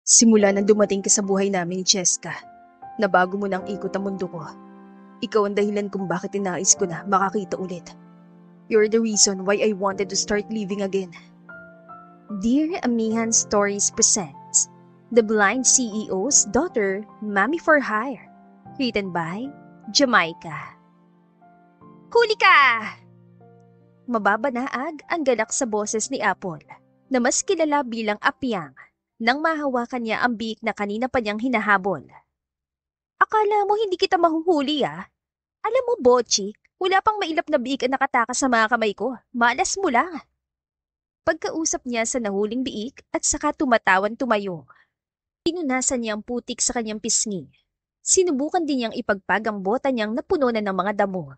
Simula nang dumating ka sa buhay namin ni Cheska, nabago mo ng ikot ang mundo ko. Ikaw ang dahilan kung bakit tinais ko na makakita ulit. You're the reason why I wanted to start living again. Dear Amihan Stories presents The Blind CEO's Daughter, Mommy for Hire. Written by Jamaica. Huli ka! Mababanaag ang galak sa boses ni Apple, na mas kilala bilang Apyang, nang mahawakan niya ang biik na kanina pa niyang hinahabol. Akala mo hindi kita mahuhuli ah? Alam mo, Bochi, wala pang mailap na biik ang nakatakas sa mga kamay ko. Malas mo lang. Pagkausap niya sa nahuling biik at saka tumatawan tumayo. Pinunasan niya ang putik sa kanyang pisngi. Sinubukan din niyang ipagpag ang bota niyang napuno na ng mga damo.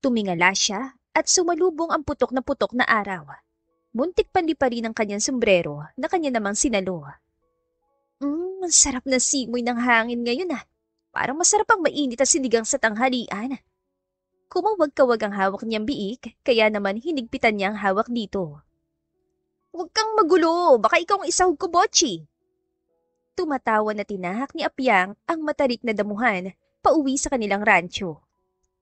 Tumingala siya at sumalubong ang putok na araw. Muntik panlipa rin ang kanyang sombrero na kanya namang sinalo. Ang sarap na simoy ng hangin ngayon ah. Parang masarap ang mainit at sinigang sa tanghalian. Kumawag-kawag ang hawak niyang biik, kaya naman hinigpitan niya ang hawak dito. Huwag kang magulo, baka ikaw ang isahog ko, Bochi. Tumatawa na tinahak ni Apyang ang matarik na damuhan pauwi sa kanilang rancho.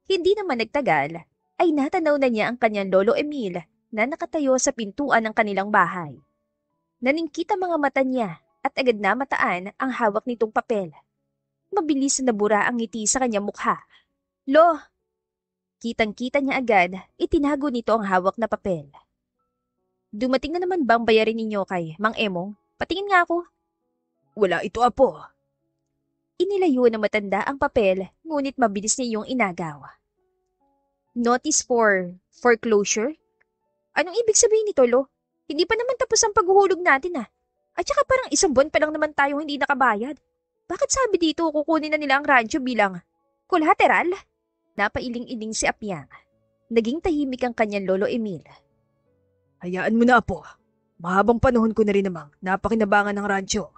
Hindi naman nagtagal, ay natanaw na niya ang kanyang lolo Emil na nakatayo sa pintuan ng kanilang bahay. Naningkit ang mga mata niya at agad na mataan ang hawak nitong papel. Mabilis na nabura ang ngiti sa kanyang mukha. Lo! Kitang-kita niya agad, itinago nito ang hawak na papel. Dumating na naman bang bayarin ninyo kay Mang Emong? Patingin nga ako. Wala ito, apo. Inilayo na matanda ang papel, ngunit mabilis niya iyong inagaw. Notice for foreclosure? Anong ibig sabihin nito, Lo? Hindi pa naman tapos ang paghuhulog natin ah. At saka parang isang buwan pa lang naman tayong hindi nakabayad. Bakit sabi dito kukunin na nila ang rancho bilang collateral? Napailing-iling si Apyang. Naging tahimik ang kanyang lolo Emil. Hayaan mo na, apo. Mahabang panahon ko na rin namang napakinabangan ng rancho.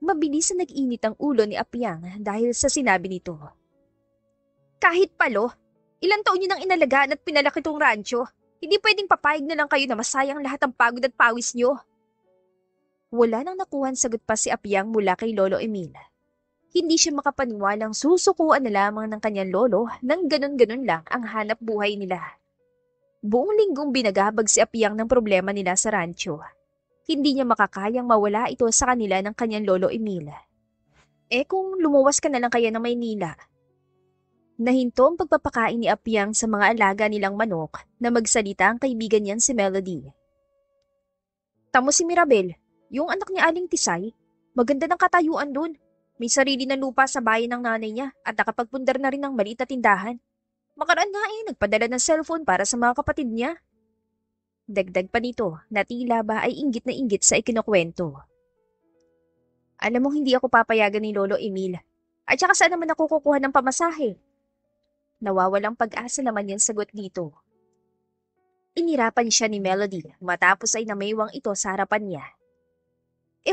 Mabilis na nag-init ang ulo ni Apyang dahil sa sinabi nito. Kahit palo, ilang taon niyo nang inalagaan at pinalaki tong rancho. Hindi pwedeng papayag na lang kayo na masayang lahat ng pagod at pawis niyo. Wala nang nakuhan sagot pa si Apyang mula kay Lolo Emil. Hindi siya makapaniwalang susukuan na lamang ng kanyang lolo nang ganun-ganun lang ang hanap buhay nila. Buong linggong binagabag si Apyang ng problema nila sa rancho. Hindi niya makakayang mawala ito sa kanila ng kanyang Lolo Emil. Kung lumuwas ka na lang kaya ng Maynila. Nahinto ang pagpapakain ni Apyang sa mga alaga nilang manok na magsalita ang kaibigan niyan si Melody. Tamo si Mirabel, yung anak ni Aling Tisay. Maganda ng katayuan dun. May sarili na lupa sa bayan ng nanay niya at nakapagpundar na rin ng maliit na tindahan. Makaraan nga nagpadala ng cellphone para sa mga kapatid niya. Dagdag pa nito na tila ba ay inggit na inggit sa ikinukwento. Alam mo hindi ako papayagan ni Lolo Emil. At saka saan naman ako kukuha ng pamasahe? Nawawalang pag-asa naman yung sagot dito. Inirapan siya ni Melody matapos ay namaywang ito sa harapan niya.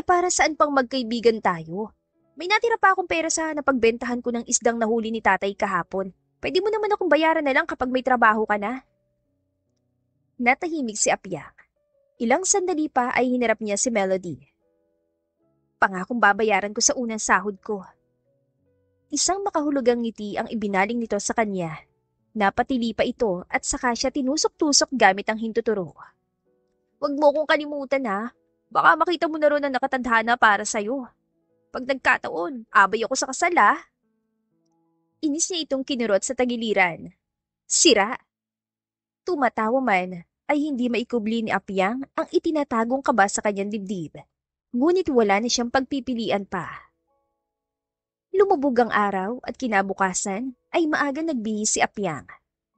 Para saan pang magkaibigan tayo? May natira pa akong pera sa napagbentahan ko ng isdang nahuli ni tatay kahapon. Pwede mo naman akong bayaran na lang kapag may trabaho ka na. Natahimik si Apyang. Ilang sandali pa ay hinarap niya si Melody. Pangakong babayaran ko sa unang sahod ko. Isang makahulugang ngiti ang ibinaling nito sa kanya. Napatili pa ito at saka siya tinusok-tusok gamit ang hintuturo. Huwag mo kong kalimutan ha. Baka makita mo na ron ang nakatadhana para sa'yo. Pag nagkataon, abay ako sa kasal ha. Inis niya itong kinurot sa tagiliran. Sira. Tumatawa man ay hindi maikubli ni Apyang ang itinatagong kaba sa kanyang dibdib. Ngunit wala na siyang pagpipilian pa. Lumubog ang araw at kinabukasan ay maaga nagbihis si Apyang.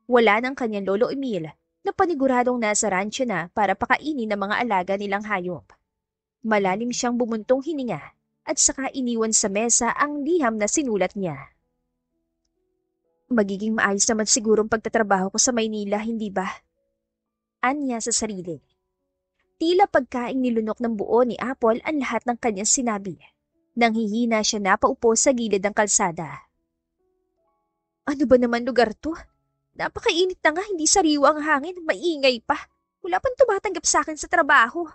Wala ng kanyang Lolo Emil na paniguradong nasa rancho na para pakainin ng mga alaga nilang hayop. Malalim siyang bumuntong hininga at saka iniwan sa mesa ang liham na sinulat niya. Magiging maayos naman sigurong pagtatrabaho ko sa Maynila, hindi ba? Anya sa sarili. Tila pagkaing nilunok ng buo ni Apple ang lahat ng kanyang sinabi. Nanghihina siya napaupo sa gilid ng kalsada. Ano ba naman lugar to? Napakainit na nga, hindi sariwa ang hangin, maingay pa. Wala pang tumatanggap sa akin sa trabaho.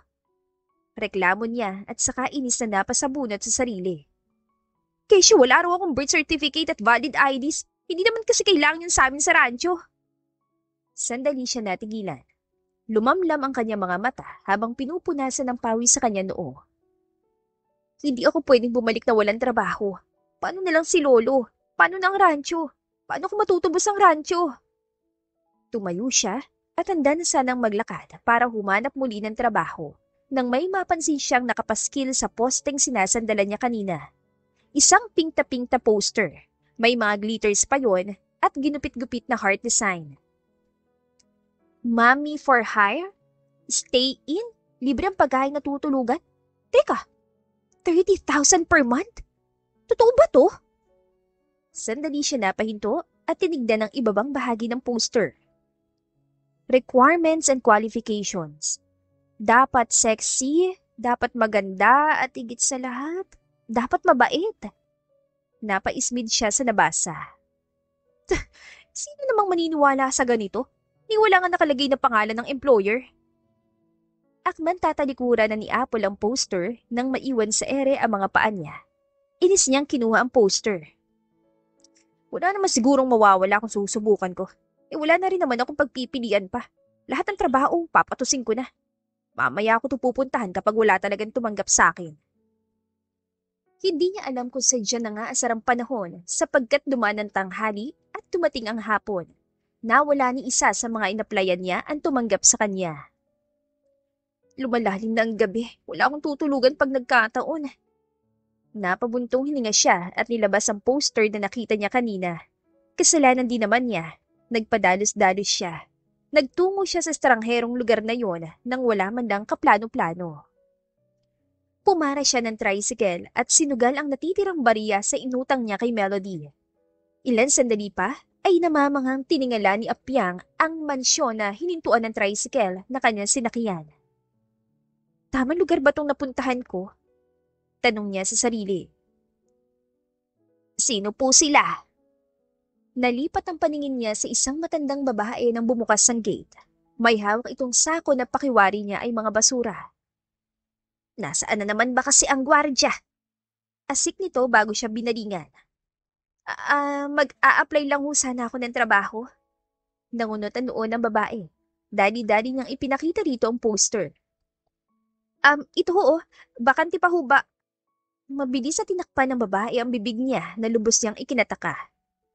Reklamo niya at saka inis na napasabunot sa sarili. Kesyo, wala raw akong birth certificate at valid IDs. Hindi naman kasi kailangan yun sa amin sa rancho. Sandali siya natigilan. Lumamlam ang kanyang mga mata habang pinupunasan ng pawis sa kanya noo. Hindi ako pwedeng bumalik na walang trabaho. Paano na lang si Lolo? Paano na ang rancho? Paano ko matutubos ang rancho? Tumayo siya at handa na sanang maglakad para humanap muli ng trabaho nang may mapansin siyang nakapaskil sa posteng sinasandalan niya kanina. Isang pingta-pingta poster. May mga glitters pa yon at ginupit-gupit na heart design. Mommy for hire? Stay in? Libre ang pagkain na tutulugan? Teka, 30,000 per month? Totoo ba to? Sandali siya napahinto at tinignan ang ibabang bahagi ng poster. Requirements and qualifications. Dapat sexy, dapat maganda at higit sa lahat, dapat mabait. Napaismid siya sa nabasa. Sino namang maniniwala sa ganito? Ni wala nga nakalagay na pangalan ng employer. Akman tatalikuran na ni Apple ang poster nang maiwan sa ere ang mga paa niya. Inis niyang kinuha ang poster. Wala naman sigurong mawawala kung susubukan ko. Wala na rin naman akong pagpipilian pa. Lahat ng trabaho, papatusin ko na. Mamaya ako pupuntahan kapag wala talagang tumanggap sa akin. Hindi niya alam kung sadya na nga asar ang panahon sapagkat dumaan ang tanghali at dumating ang hapon. Nawala ni isa sa mga inaplayan niya ang tumanggap sa kanya. Lumalalim na ang gabi. Wala akong tutulugan pag nagkataon. Napabuntong hininga siya at nilabas ang poster na nakita niya kanina. Kasalanan din naman niya. Nagpadalos-dalos siya. Nagtungo siya sa estrangherong lugar na yon nang wala man lang kaplano-plano. Pumara siya ng tricycle at sinugal ang natitirang bariya sa inutang niya kay Melody. Ilan sandali pa ay namamanghang tiningala ni Apyang ang mansyon na hinintuan ng tricycle na kanyang sinakyan. Tamang lugar ba tong napuntahan ko? Tanong niya sa sarili. Sino po sila? Nalipat ang paningin niya sa isang matandang babae nang bumukas ang gate. May hawak itong sako na pakiwari niya ay mga basura. Nasaan na naman ba kasi ang gwardya? Asik nito bago siya binalingan. Mag-a-apply lang ho sana ako ng trabaho. Nangunot ang noon ng babae. Dali-dali niyang ipinakita rito ang poster. Ito ho, bakante pa ho ba? Mabilis na tinakpan ng babae ang bibig niya na lubos niyang ikinataka.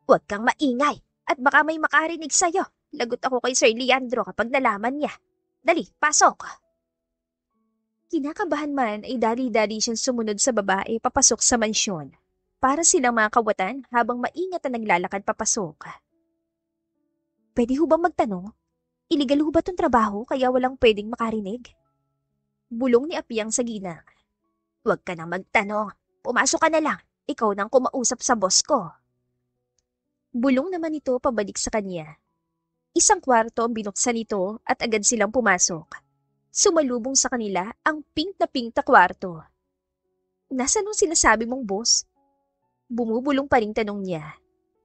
Huwag kang maingay at baka may makarinig sa'yo. Lagot ako kay Sir Leandro kapag nalaman niya. Dali, pasok! Kinakabahan man ay dali-dali siyang sumunod sa babae papasok sa mansyon. Para silang mga kawatan habang maingat na naglalakad papasok. Pwede ho bang magtanong? Iligal ho ba itong trabaho kaya walang pwedeng makarinig? Bulong ni Apyang sa ginang. Huwag ka nang magtanong. Pumasok ka na lang. Ikaw nang kumausap sa boss ko. Bulong naman ito pabalik sa kanya. Isang kwarto ang binuksan nito at agad silang pumasok. Sumalubong sa kanila ang pink na kwarto. Nasaan ang sinasabi mong boss? Bumubulong pa ring tanong niya.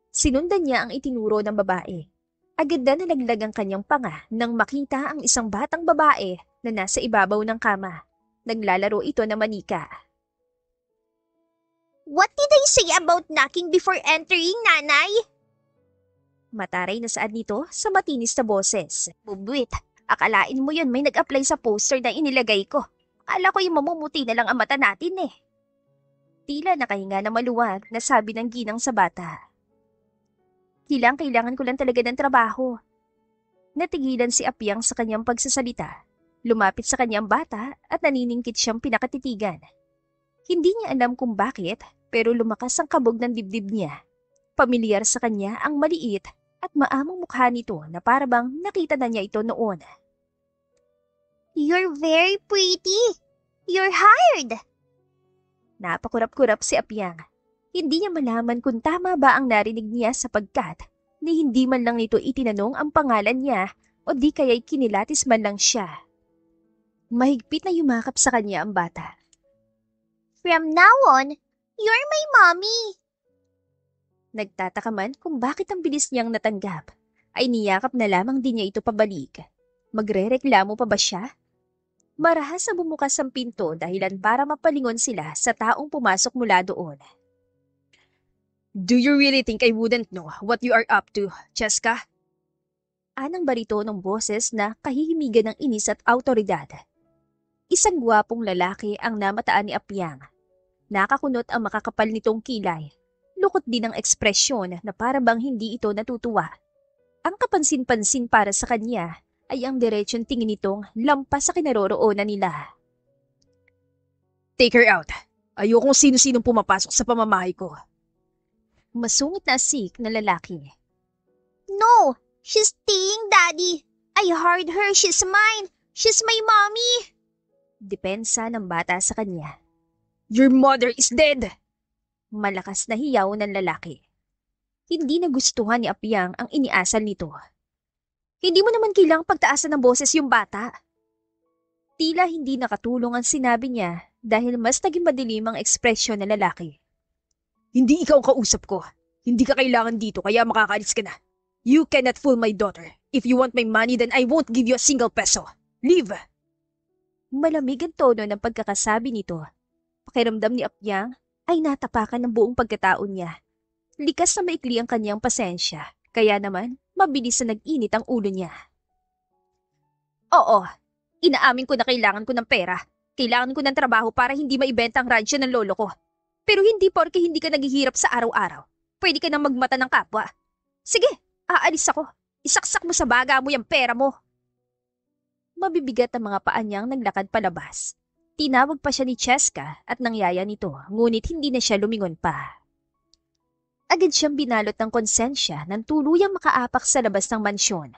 Sinundan niya ang itinuro ng babae. Agad na nalaglag ang kanyang panga nang makita ang isang batang babae na nasa ibabaw ng kama. Naglalaro ito na manika. What did I say about knocking before entering, nanay? Mataray na saad nito sa matinis na boses. Bubwit, akalain mo yun may nag-apply sa poster na inilagay ko. Akala ko yung mamumuti na lang ang mata natin eh. Tila nakahinga na maluwag na sabi ng ginang sa bata. Kailangan ko lang talaga ng trabaho. Natigilan si Apyang sa kanyang pagsasalita. Lumapit sa kanyang bata at naniningkit siyang pinakatitigan. Hindi niya alam kung bakit pero lumakas ang kabog ng dibdib niya. Pamilyar sa kanya ang maliit at maamong mukha nito na parabang nakita na niya ito noon. You're very pretty. You're hired. Napakurap-kurap si Apyang. Hindi niya malaman kung tama ba ang narinig niya sapagkat ni hindi man lang nito itinanong ang pangalan niya o di kaya'y kinilatis man lang siya. Mahigpit na yumakap sa kanya ang bata. From now on, you're my mommy. Nagtataka man kung bakit ang bilis niyang natanggap, ay niyakap na lamang din niya ito pabalik. Magrereklamo pa ba siya? Marahas na bumukas ang pinto dahilan para mapalingon sila sa taong pumasok mula doon. Do you really think I wouldn't know what you are up to, Cheska? Anang barito ng boses na kahihimigan ng inis at autoridad. Isang gwapong lalaki ang namataan ni Apyang. Nakakunot ang makakapal nitong kilay. Lukot din ang ekspresyon na para bang hindi ito natutuwa. Ang kapansin-pansin para sa kanya ay ang diretsyon tingin nitong lampas sa kinaroroonan nila. Take her out. Ayokong sino-sinong pumapasok sa pamamahay ko. Masungit na asik na lalaki. No! She's staying, Daddy! I heard her! She's mine! She's my mommy! Depensa ng bata sa kanya. Your mother is dead! Malakas na hiyaw ng lalaki. Hindi nagustuhan ni Apyang ang iniasal nito. Hindi mo naman kailangang pagtaasan ng boses yung bata. Tila hindi nakatulong ang sinabi niya dahil mas naging madilim ang ekspresyon ng lalaki. Hindi ikaw ang kausap ko. Hindi ka kailangan dito kaya makakaalis ka na. You cannot fool my daughter. If you want my money, then I won't give you a single peso. Leave! Malamig ang tono ng pagkakasabi nito. Pakiramdam ni Apyang ay natapakan ng buong pagkatao niya. Likas na maikli ang kanyang pasensya, kaya naman mabilis na nag-init ang ulo niya. Oo, inaamin ko na kailangan ko ng pera. Kailangan ko ng trabaho para hindi maibenta ang ransyo ng lolo ko. Pero hindi porke hindi ka naghihirap sa araw-araw. Pwede ka nang magmata ng kapwa. Sige, aalis ako. Isaksak mo sa baga mo yung pera mo. Mabibigat ang mga paa niyang naglakad palabas. Tinawag pa siya ni Cheska at nangyaya nito, ngunit hindi na siya lumingon pa. Agad siyang binalot ng konsensya nang tuluyang makaapak sa labas ng mansyon.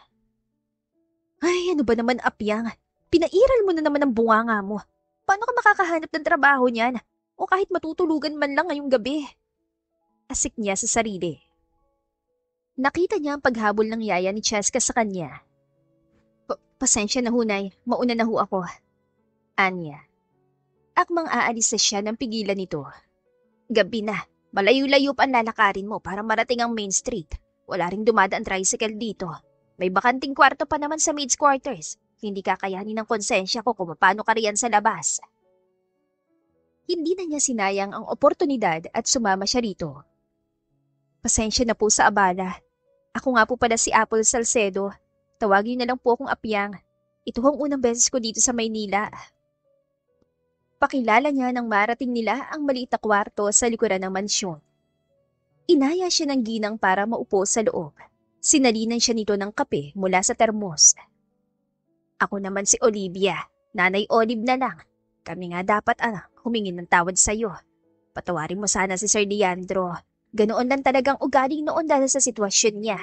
Ay, ano ba naman, Apyang? Pinairal mo na naman ang bunganga mo. Paano ka makakahanap ng trabaho niyan? O kahit matutulugan man lang ngayong gabi? Asik niya sa sarili. Nakita niya ang paghabol ng yaya ni Cheska sa kanya. Pasensya na hunay, mauna na ho ako. Anya. Akmang aalis na siya ng pigilan nito. Gabi na, malayo-layo pa ang lalakarin mo para marating ang main street. Wala ring dumadaan tricycle dito. May bakanting kwarto pa naman sa maid's quarters. Hindi kakayanin ng konsensya ko kung paano ka riyan sa labas. Hindi na niya sinayang ang oportunidad at sumama siya rito. Pasensya na po sa abala. Ako nga po pala si Apple Salcedo. Tawagin na lang po akong Apyang. Ito ang unang beses ko dito sa Maynila. Pakilala niya nang marating nila ang maliit na kwarto sa likuran ng mansyon. Inaya siya ng ginang para maupo sa loob. Sinalinan siya nito ng kape mula sa termos. Ako naman si Olivia, Nanay Olive na lang. Kami nga dapat humingi ng tawad sa'yo. Patawarin mo sana si Sir Leandro. Ganoon lang talagang ugaling noon dahil sa sitwasyon niya.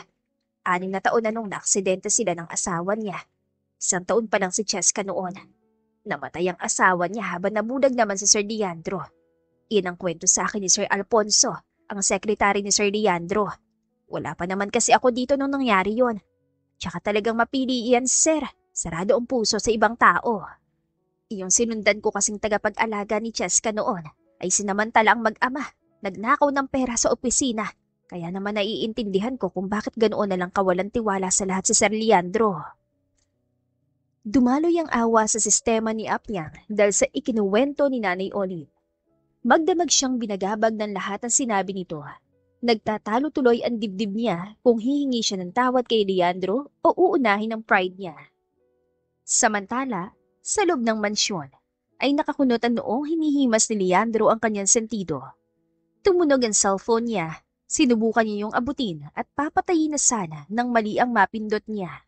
6 na taon na nung naaksidente sila ng asawa niya. 1 taon pa lang si Cheska noon. Namatay ang asawa niya habang nabulag naman si Sir Leandro. Iyan ang kwento sa akin ni Sir Alfonso, ang sekretary ni Sir Leandro. Wala pa naman kasi ako dito nung nangyari yon. Tsaka talagang mapili iyan, sir. Sarado ang puso sa ibang tao. Iyong sinundan ko kasing tagapag-alaga ni Cheska noon ay sinamantala ang mag-ama. Nagnakaw ng pera sa opisina. Kaya naman naiintindihan ko kung bakit ganoon na lang kawalan tiwala sa lahat si Sir Leandro. Dumaloy ang awa sa sistema ni Apyang dahil sa ikinuwento ni Nanay Olive. Magdamag siyang binagabag ng lahat ng sinabi nito. Nagtatalo tuloy ang dibdib niya kung hihingi siya ng tawad kay Leandro o uunahin ang pride niya. Samantala, sa loob ng mansyon, ay nakakunot ang noong hinihimas ni Leandro ang kanyang sentido. Tumunog ang cellphone niya, sinubukan niya yung abutin at papatayin na sana nang mali ang mapindot niya.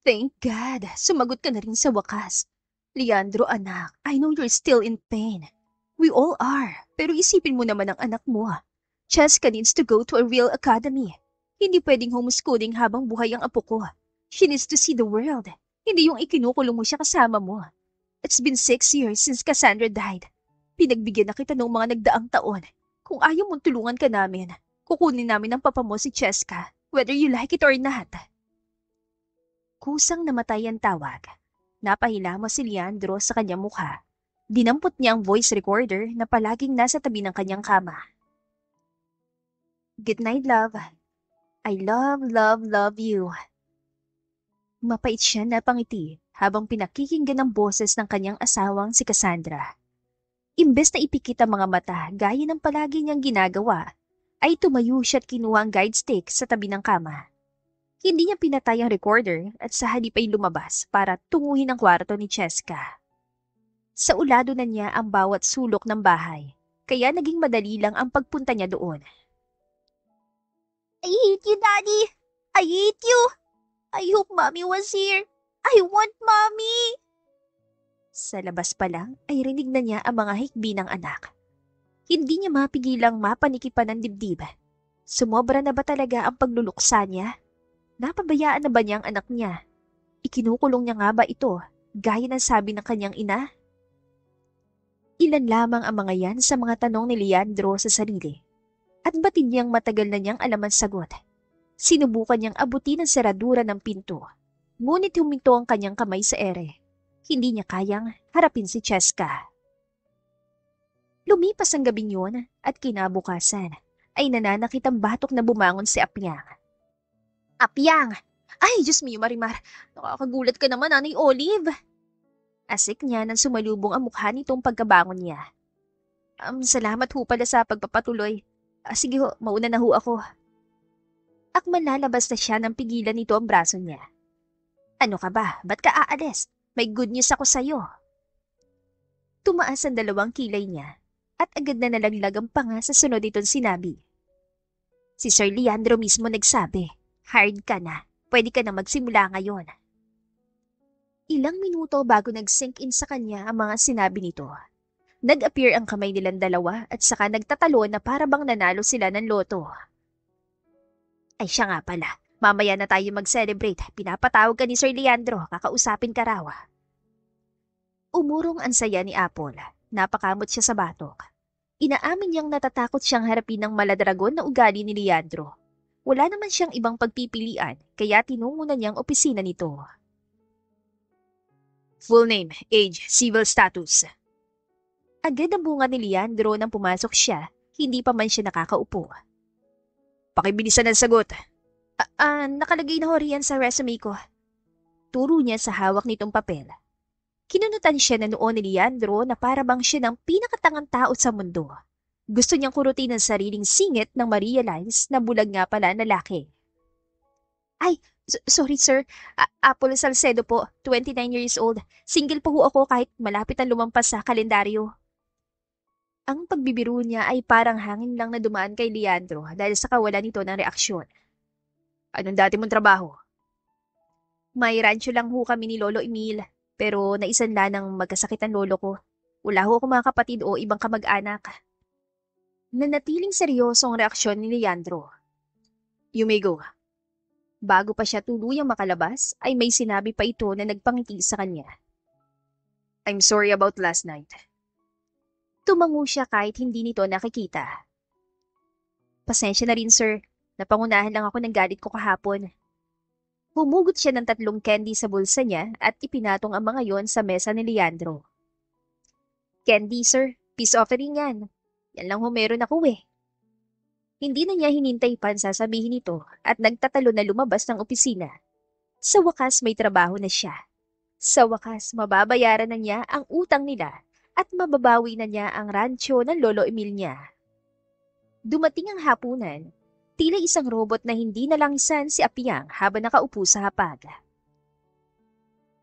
Thank God, sumagot ka na rin sa wakas. Leandro anak, I know you're still in pain. We all are, pero isipin mo naman ang anak mo. Cheska needs to go to a real academy. Hindi pwedeng homeschooling habang buhay ang apo ko. She needs to see the world. Hindi yung ikinukulong mo siya kasama mo. It's been 6 years since Cassandra died. Pinagbigyan na kita ng mga nagdaang taon. Kung ayaw mong tulungan ka namin, kukunin namin ang papa mo si Cheska, whether you like it or not. Kusang namatay ang tawag. Napahilamos si Leandro sa kanyang mukha. Dinampot niya ang voice recorder na palaging nasa tabi ng kanyang kama. Good night, love. I love, love, love you. Mapait siya na pangiti habang pinakikinggan ang boses ng kanyang asawang si Cassandra. Imbes na ipikit ang mga mata gaya ng palagi niyang ginagawa, ay tumayo siya at kinuha ang guide stick sa tabi ng kama. Hindi niya pinatay ang recorder at sa halip ay lumabas para tunguhin ang kwarto ni Cheska. Sa ulado na niya ang bawat sulok ng bahay, kaya naging madali lang ang pagpunta niya doon. I hate you, Daddy. I hate you. I hope Mommy was here. I want Mommy. Sa labas pa lang ay rinig na niya ang mga hikbi ng anak. Hindi niya mapigilang mapanikipan ng dibdib. Sumobra na ba talaga ang pagluluksa niya? Napabayaan na ba niya ang anak niya? Ikinukulong niya nga ba ito, gaya ng sabi ng kanyang ina? Ilan lamang ang mga yan sa mga tanong ni Leandro sa sarili. At batid niyang matagal na niyang alam ang sagot. Sinubukan niyang abutin ang seradura ng pinto. Ngunit huminto ang kanyang kamay sa ere. Hindi niya kayang harapin si Cheska. Lumipas ang gabing yun at kinabukasan ay nananakit ang batok na bumangon si Apyang. Apyang! Ay, Diyos mio, Marimar! Nakakagulat ka naman, Nanay Olive! Asik niya nang sumalubong ang mukha nitong pagkabangon niya. Salamat ho pala sa pagpapatuloy. Sige ho, mauna na ho ako. Akman lalabas na siya nang pigilan nito ang braso niya. Ano ka ba? Ba't ka aalis? May good news ako sa'yo. Tumaas ang dalawang kilay niya at agad na nalaglag ang panga sa sunod itong sinabi. Si Sir Leandro mismo nagsabi, hired ka na, pwede ka na magsimula ngayon. Ilang minuto bago nag-sink in sa kanya ang mga sinabi nito. Nag-appear ang kamay nilang dalawa at saka nagtatalo na para bang nanalo sila ng loto. Ay siya nga pala, mamaya na tayo mag-celebrate. Pinapatawag ka ni Sir Leandro, kakausapin ka raw. Umurong ang saya ni Apple. Napakamot siya sa batok. Inaamin niyang natatakot siyang harapin ng maladragon na ugali ni Leandro. Wala naman siyang ibang pagpipilian, kaya tinungo na niyang opisina nito. Full name, age, civil status. Agad ang bunga ni Leandro nang pumasok siya, hindi pa man siya nakakaupo. Pakibilisan ang sagot. Nakalagay na ho riyan sa resume ko. Turo niya sa hawak nitong papel. Kinunutan siya na noon ni Leandro na para bang siya ng pinakatangang tao sa mundo. Gusto niyang kurutin ang sariling singit nang ma-realize na bulag nga pala na laki. Ay, sorry sir. Apple Salcedo po, 29 years old. Single po ho ako kahit malapit ang lumampas sa kalendaryo. Ang pagbibiro niya ay parang hangin lang na dumaan kay Leandro dahil sa kawalan nito ng reaksyon. Anong dati mong trabaho? May rancho lang ho kami ni Lolo Emil, pero naisanla ng magkasakit ang lolo ko. Wala ho akong mga kapatid o ibang kamag-anak. Nanatiling seryoso ang reaksyon ni Leandro. You may go. Bago pa siya tuluyang makalabas, ay may sinabi pa ito na nagpangiti sa kanya. I'm sorry about last night. Tumango siya kahit hindi nito nakikita. Pasensya na rin, sir. Napangunahan lang ako ng galit ko kahapon. Humugot siya ng 3 candy sa bulsa niya at ipinatong ang mga yon sa mesa ni Leandro. Candy, sir. Peace offering yan. Yan lang ho meron ako eh. Hindi na niya hinintay pa sasabihin ito at nagtatalo na lumabas ng opisina. Sa wakas may trabaho na siya. Sa wakas mababayaran na niya ang utang nila at mababawi na niya ang rancho ng Lolo Emil niya. Dumating ang hapunan, tila isang robot na hindi nalangsan si Apyang habang nakaupo sa hapag.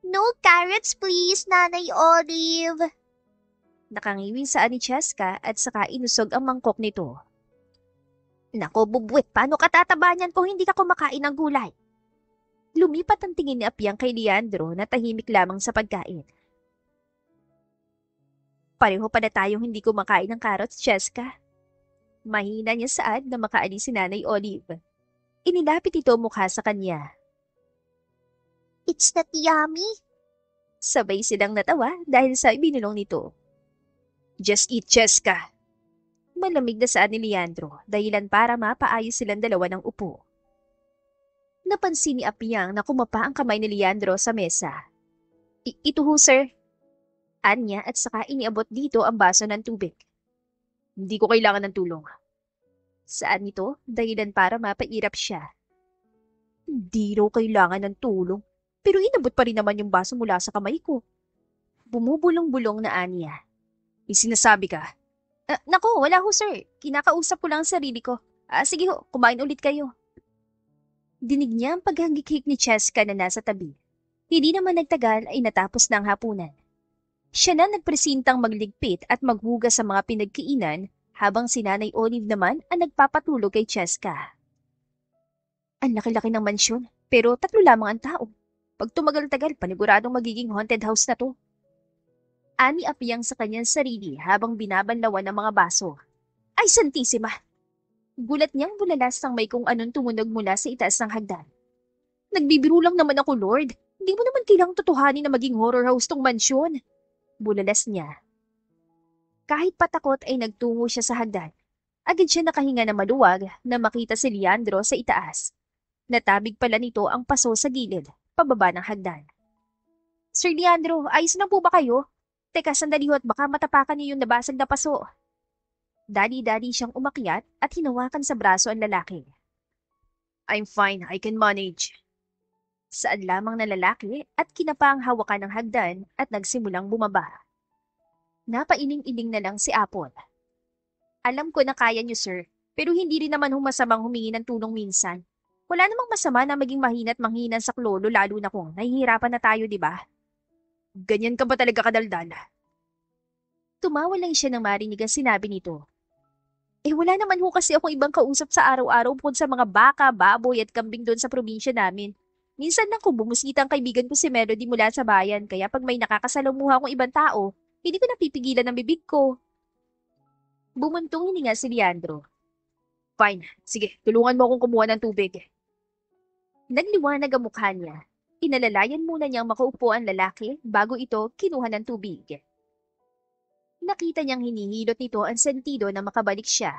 No carrots please, Nanay Olive. Nakangiwi saan ni Cheska at saka inusog ang mangkok nito. Nako, bubwit, paano ka tataba niyan kung hindi ka kumakain ng gulay? Lumipat ang tingin ni Apyang kay Leandro na tahimik lamang sa pagkain. Pareho pa na tayong hindi kumakain ng carrots, Cheska. Mahina niya saad na makaalis si Nanay Olive. Inilapit ito mukha sa kanya. It's not yummy. Sabay silang natawa dahil sa ibinulong nito. Just eat, Cheska. Malamig na saad ni Leandro dahilan para mapaayos silang dalawa ng upo. Napansin ni Apyang na kumapa ang kamay ni Leandro sa mesa. Ito ho, sir. Anya at saka iniabot dito ang baso ng tubig. Hindi ko kailangan ng tulong. Saan nito? Dahilan para mapairap siya. Hindi raw kailangan ng tulong. Pero inabot pa rin naman yung baso mula sa kamay ko. Bumubulong-bulong na Anya. May sinasabi ka. Nako, wala ho sir. Kinakausap ko lang ang sarili ko. Sige ho, kumain ulit kayo. Dinig niya ang paghangik-hik ni Cheska na nasa tabi. Hindi naman nagtagal ay natapos na ang hapunan. Siya na nagpresintang magligpit at maghugas sa mga pinagkiinan habang si Nanay Olive naman ang nagpapatulog kay Cheska. Ang laki-laki ng mansyon, pero 3 lamang ang tao. Pag tumagal-tagal, paniguradong magiging haunted house na to. Ani apiyang sa kanyang sarili habang binabanlawan ang mga baso. Ay, Santisima! Gulat niyang bulalas ng may kung anong tumunog mula sa itaas ng hagdan. Nagbibiro lang naman ako, Lord. Hindi mo naman kailangang totohanin na maging horror house tong mansyon. Bulalas niya. Kahit patakot ay nagtungo siya sa hagdan. Agad siya nakahinga na maluwag na makita si Leandro sa itaas. Natabig pala nito ang paso sa gilid, pababa ng hagdan. Sir Leandro, ayos na po ba kayo? Teka, sandali ho at baka matapakan niyo yung nabasag na paso. Dali-dali siyang umakyat at hinawakan sa braso ang lalaki. I'm fine, I can manage. Saan lamang na lalaki at kinapa ang hawakan ng hagdan at nagsimulang bumaba. Napailing-iling na lang si Apple. Alam ko na kaya niyo, sir, pero hindi rin naman masamang humingi ng tulong minsan. Wala namang masama na maging mahina at manghinan sa klolo lalo na kung nahihirapan na tayo, di ba? Ganyan ka ba talaga kadaldal? Tumawa lang siya nang marinig ang sinabi nito. Wala naman ho kasi akong ibang kausap sa araw-araw bukod sa mga baka, baboy at kambing doon sa probinsya namin. Minsan lang kung bumusita ang kaibigan ko si Melody mula sa bayan, kaya pag may nakakasalamuha akong ibang tao, hindi ko napipigilan ang bibig ko. Bumuntong hininga si Leandro. Fine, sige, tulungan mo akong kumuha ng tubig. Nagliwanag ang mukha niya. Inalalayan muna niyang makaupo ang lalaki bago ito kinuha ng tubig. Nakita niyang hinihilot nito ang sentido na makabalik siya.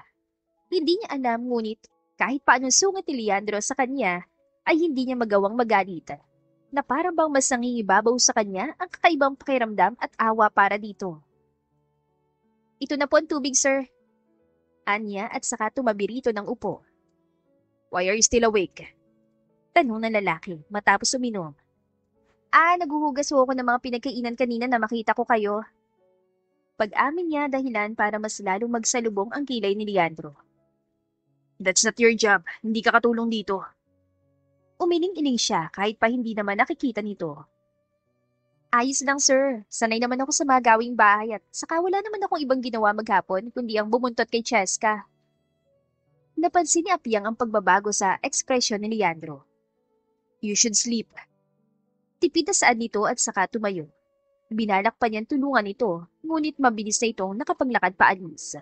Hindi niya alam ngunit kahit paano sungit ni Leandro sa kanya ay hindi niya magawang magalit. Na parang bang mas nangingibabaw sa kanya ang kakaibang pakiramdam at awa para dito. Ito na po ang tubig, sir. Anya at saka tumabi rito ng upo. Why are you still awake? Tanong ng lalaki matapos uminom. Naghuhugas ho ako ng mga pinagkainan kanina na makita ko kayo. Pag-amin niya dahilan para mas lalong magsalubong ang kilay ni Leandro. That's not your job. Hindi ka katulong dito. Umiling-iling siya kahit pa hindi naman nakikita nito. Ayos lang, sir. Sanay naman ako sa mga gawing bahay at saka wala naman akong ibang ginawa maghapon kundi ang bumuntot kay Cheska. Napansin ni Apiyang ang pagbabago sa ekspresyon ni Leandro. You should sleep. Tipid na saan nito at saka tumayo. Binalak pa niyang tulungan ito, ngunit mabilis na itong nakapaglakad paalis.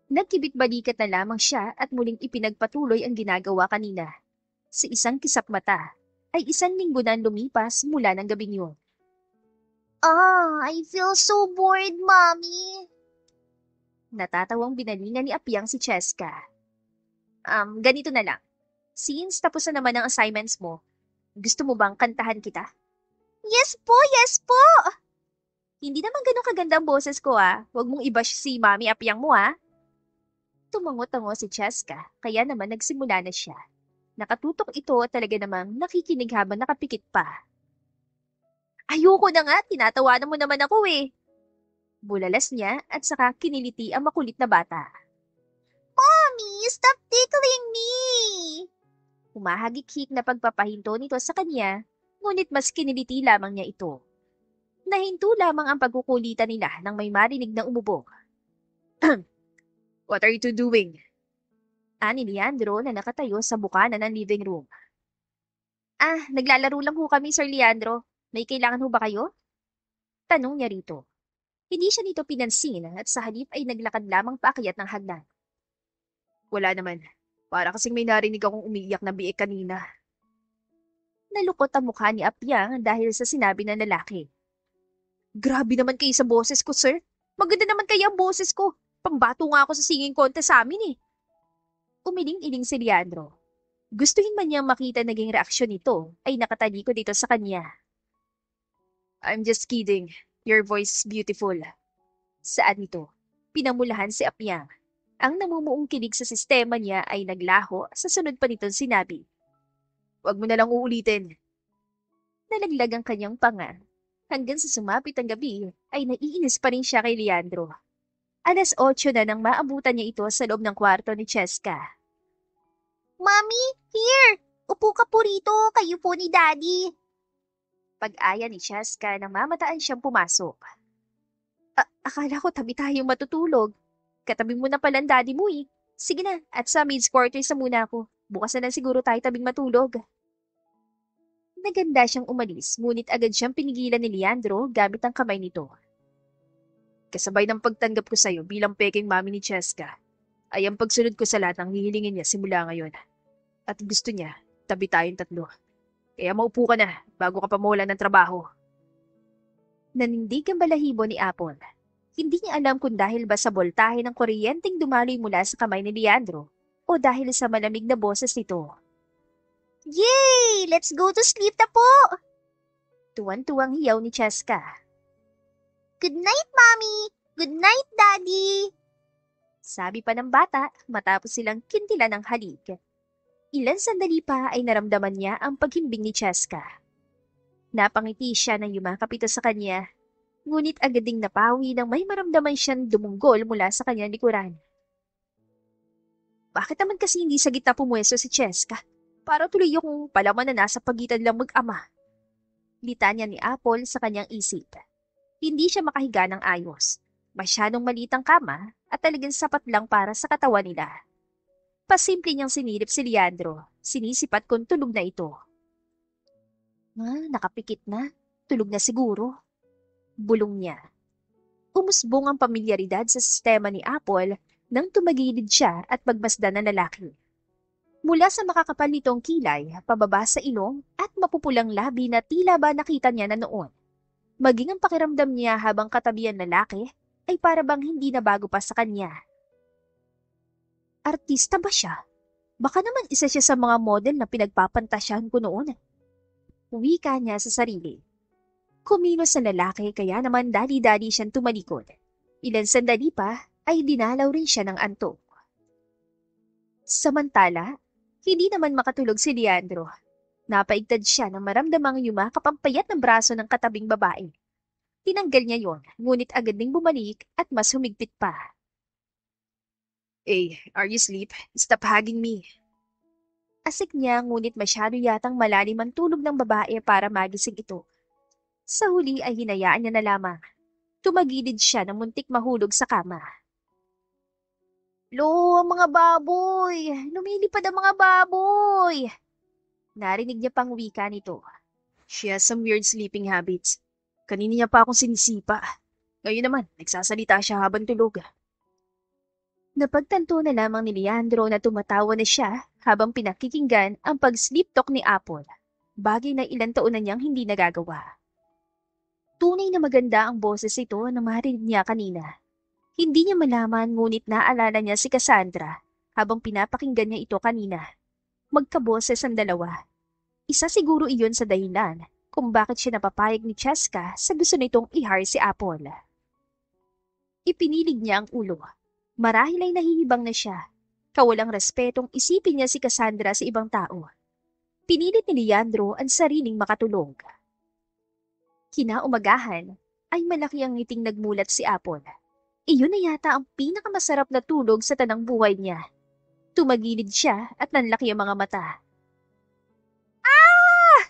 Nagkibit-balikat na lamang siya at muling ipinagpatuloy ang ginagawa kanina. Sa isang kisap mata, ay 1 linggo na lumipas mula ng gabing yun. I feel so bored, Mommy. Natatawang binalingan ni Apiyang si Cheska. Ganito na lang. Since tapos na naman ang assignments mo, gusto mo bang kantahan kita? Yes po, yes po. Hindi naman ganun kaganda ang boses ko Huwag mong i-bash si Mami Apiyang mo Tumango-tango si Cheska, kaya naman nagsimula na siya. Nakatutok ito at talaga namang nakikinig habang nakapikit pa. Ayoko na nga, tinatawanan mo naman ako Bulalas niya at saka kiniliti ang makulit na bata. Mommy, stop tickling me. Humahagik-hik na pagpapahinto nito sa kanya, ngunit mas kiniliti lamang niya ito. Nahinto lamang ang pagkukulitan nila nang may marinig na umubog. What are you two doing? Ani Leandro na nakatayo sa bukana ng living room. Naglalaro lang ho kami, Sir Leandro. May kailangan ho ba kayo? Tanong niya rito. Hindi siya nito pinansin at sa halip ay naglakad lamang paakyat ng hagdan. Wala naman. Para kasing may narinig akong umiiyak na biik kanina. Nalukot ang mukha ni Apyang dahil sa sinabi ng lalaki. Grabe naman kayo sa boses ko, sir. Maganda naman kaya ang boses ko. Pambato nga ako sa singing contest sa amin Umiling-iling si Leandro. Gustuhin man niyang makita naging reaksyon nito ay nakatalikod dito sa kanya. I'm just kidding. Your voice is beautiful. Saan ito? Pinamulahan si Apyang. Ang namumuong kilig sa sistema niya ay naglaho sa sunod pa nitong sinabi. Huwag mo na lang uulitin. nalaglag ang kanyang panga. Hanggang sa sumapit ang gabi, ay naiinis pa rin siya kay Leandro. 8:00 na nang maabutan niya ito sa loob ng kwarto ni Cheska. Mommy, here! Upo ka po rito, kayo po ni Daddy. Pag-aya ni Cheska nang mamataan siyang pumasok. Akala ko tabi tayong matutulog. Katabi mo na pala ang daddy mo eh. Sige na, at sa maid's quarters na muna ako. Bukas na lang siguro tayo tabing matulog. Naganda siyang umalis, ngunit agad siyang pinigilan ni Leandro gamit ang kamay nito. Kasabay ng pagtanggap ko sa'yo bilang peking mami ni Cheska, ay ang pagsunod ko sa lahat ng hihilingin niya simula ngayon. At gusto niya, tabi tayong tatlo. Kaya maupo ka na bago ka pa mawalan ng trabaho. Nanindig ang balahibo ni Apple. Hindi niya alam kung dahil ba sa boltahe ng kuryenteng dumaloy mula sa kamay ni Leandro o dahil sa malamig na boses nito. Yay! Let's go to sleep na po! Tuwan-tuwang hiyaw ni Cheska. Good night, Mommy! Good night, Daddy! Sabi pa ng bata matapos silang kintilan ng halik. Ilan sandali pa ay naramdaman niya ang paghimbing ni Cheska. Napangiti siya nang yumakap ito sa kanya, ngunit agad ding napawi nang may maramdaman siyang dumunggol mula sa kanyang likuran. Bakit naman kasi hindi sa gitna pumwesto si Cheska? Para tuloy yung palaman na nasa pagitan lang mag-ama. Litanya ni Apple sa kanyang isip. Hindi siya makahiga ng ayos. Masyadong maliit ang kama at talagang sapat lang para sa katawan nila. Pasimple niyang sinilip si Leandro. Sinisipat kung tulog na ito. Nakapikit na. Tulog na siguro. Bulong niya. Umusbong ang pamilyaridad sa sistema ni Apple nang tumagilid siya at magmasdan ng lalaki. Mula sa makakapal nitong kilay, pababa sa ilong at mapupulang labi na tila ba nakita niya na noon. Maging ang pakiramdam niya habang katabi ang lalaki ay para bang hindi na bago pa sa kanya. Artista ba siya? Baka naman isa siya sa mga model na pinagpapantasyahan ko noon. Wika niya sa sarili. Kumilos ang lalaki kaya naman dali-dali siyang tumalikod. Ilan sandali pa ay dinalaw rin siya ng antok. Samantala, hindi naman makatulog si Leandro. Napaigtad siya nang maramdamang yumakap ang payat ng braso ng katabing babae. Tinanggal niya yon, ngunit agad ding bumalik at mas humigpit pa. Hey, are you asleep? Stop hugging me. Asik niya ngunit masyado yatang malalim ang tulog ng babae para magising ito. Sa huli ay hinayaan niya na lamang. Tumagilid siya nang muntik mahulog sa kama. Lo, mga baboy! Lumilipad ang mga baboy! Narinig niya pang wika nito. She has some weird sleeping habits. Kanina niya pa akong sinisipa. Ngayon naman, nagsasalita siya habang tulog. Napagtanto na lamang ni Leandro na tumatawa na siya habang pinakikinggan ang pag-sleep talk ni Apple. Bagay na ilang taon na niyang hindi nagagawa. Tunay na maganda ang boses ito na marinig niya kanina. Hindi niya malaman ngunit naalala niya si Cassandra habang pinapakinggan niya ito kanina. Magkaboses ang dalawa. Isa siguro iyon sa dahilan kung bakit siya napapayag ni Cheska sa gusto nitong i-hire si Apple. Ipinilig niya ang ulo. Marahil ay nahihibang na siya. Kawalang respetong isipin niya si Cassandra sa ibang tao. Pinilit ni Leandro ang sariling makatulog. Kinaumagahan ay malaki ang ngiting nagmulat si Apple. Iyon na yata ang pinakamasarap na tulog sa tanang buhay niya. Tumagilid siya at nanlaki ang mga mata. Ah!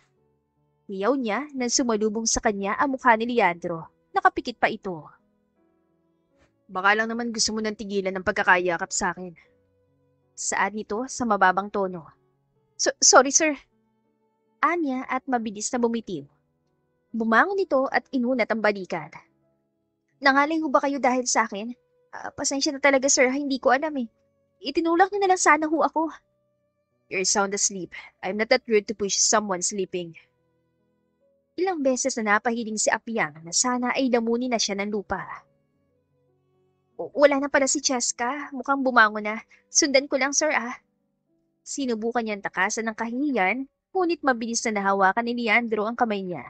Hiyaw niya nang sumalubong sa kanya ang mukha ni Leandro. Nakapikit pa ito. Baka lang naman gusto mo nang tigilan ng pagkakayakap sa akin. Saad nito sa mababang tono. Sorry sir. Anya at mabilis na bumitiw. Bumangon ito at inunat ang balikan. Nangalay ho ba kayo dahil sa akin? Pasensya na talaga sir, hindi ko alam eh. Itinulak niyo na lang sana ho ako. You're sound asleep. I'm not that rude to push someone sleeping. Ilang beses na napahiling si Apiang na sana ay lamunin na siya ng lupa. Wala na pala si Cheska. Mukhang bumangon na. Sundan ko lang, sir, ah. Sinubukan niyang takasan ng kahihiyan, ngunit mabilis na nahawakan ni Leandro ang kamay niya.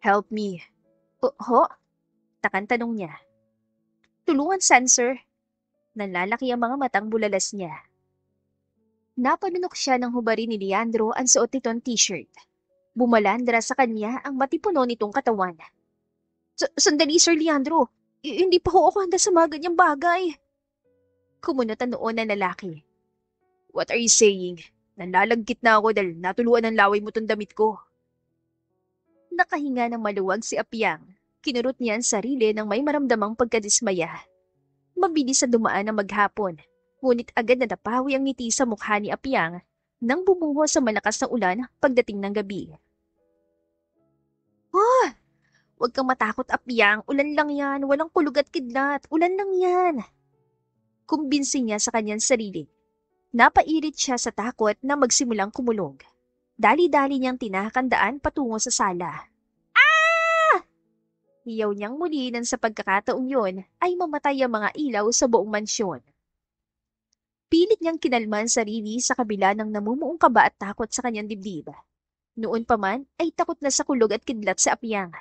Help me. Ho? Takan tanong niya. Tulungan saan, sir? Nanlalaki ang mga matang bulalas niya. Napanunok siya ng hubari ni Leandro ang suot nitong t-shirt. Bumalandra sa kanya ang matipuno nitong katawan. Sandali, Sir Leandro. Hindi pa ho ako handa sa mga ganyang bagay. Kumunot ang noon ng lalaki. What are you saying? Nalalagkit na ako dahil natuluan ng laway mo tong damit ko. Nakahinga ng maluwag si Apyang. Kinurot niya ang sarili nang may maramdamang pagkadismaya. Mabilis na dumaan ang maghapon, ngunit agad na napawi ang ngiti sa mukha ni Apyang nang bumuho sa malakas na ulan pagdating ng gabi. Oh! Huwag kang matakot, Apyang. Ulan lang yan. Walang kulog at kidlat. Ulan lang yan. Kumbinsi niya sa kanyang sarili. Napairit siya sa takot na magsimulang kumulog. Dali-dali niyang tinakandaan patungo sa sala. Ah! Hiyaw niyang muli nang sa pagkakataong yun ay mamatay ang mga ilaw sa buong mansyon. Pilit niyang kinalman sarili sa kabila ng namumuong kaba at takot sa kanyang dibdib. Noon pa man ay takot na sa kulog at kidlat sa Apyang.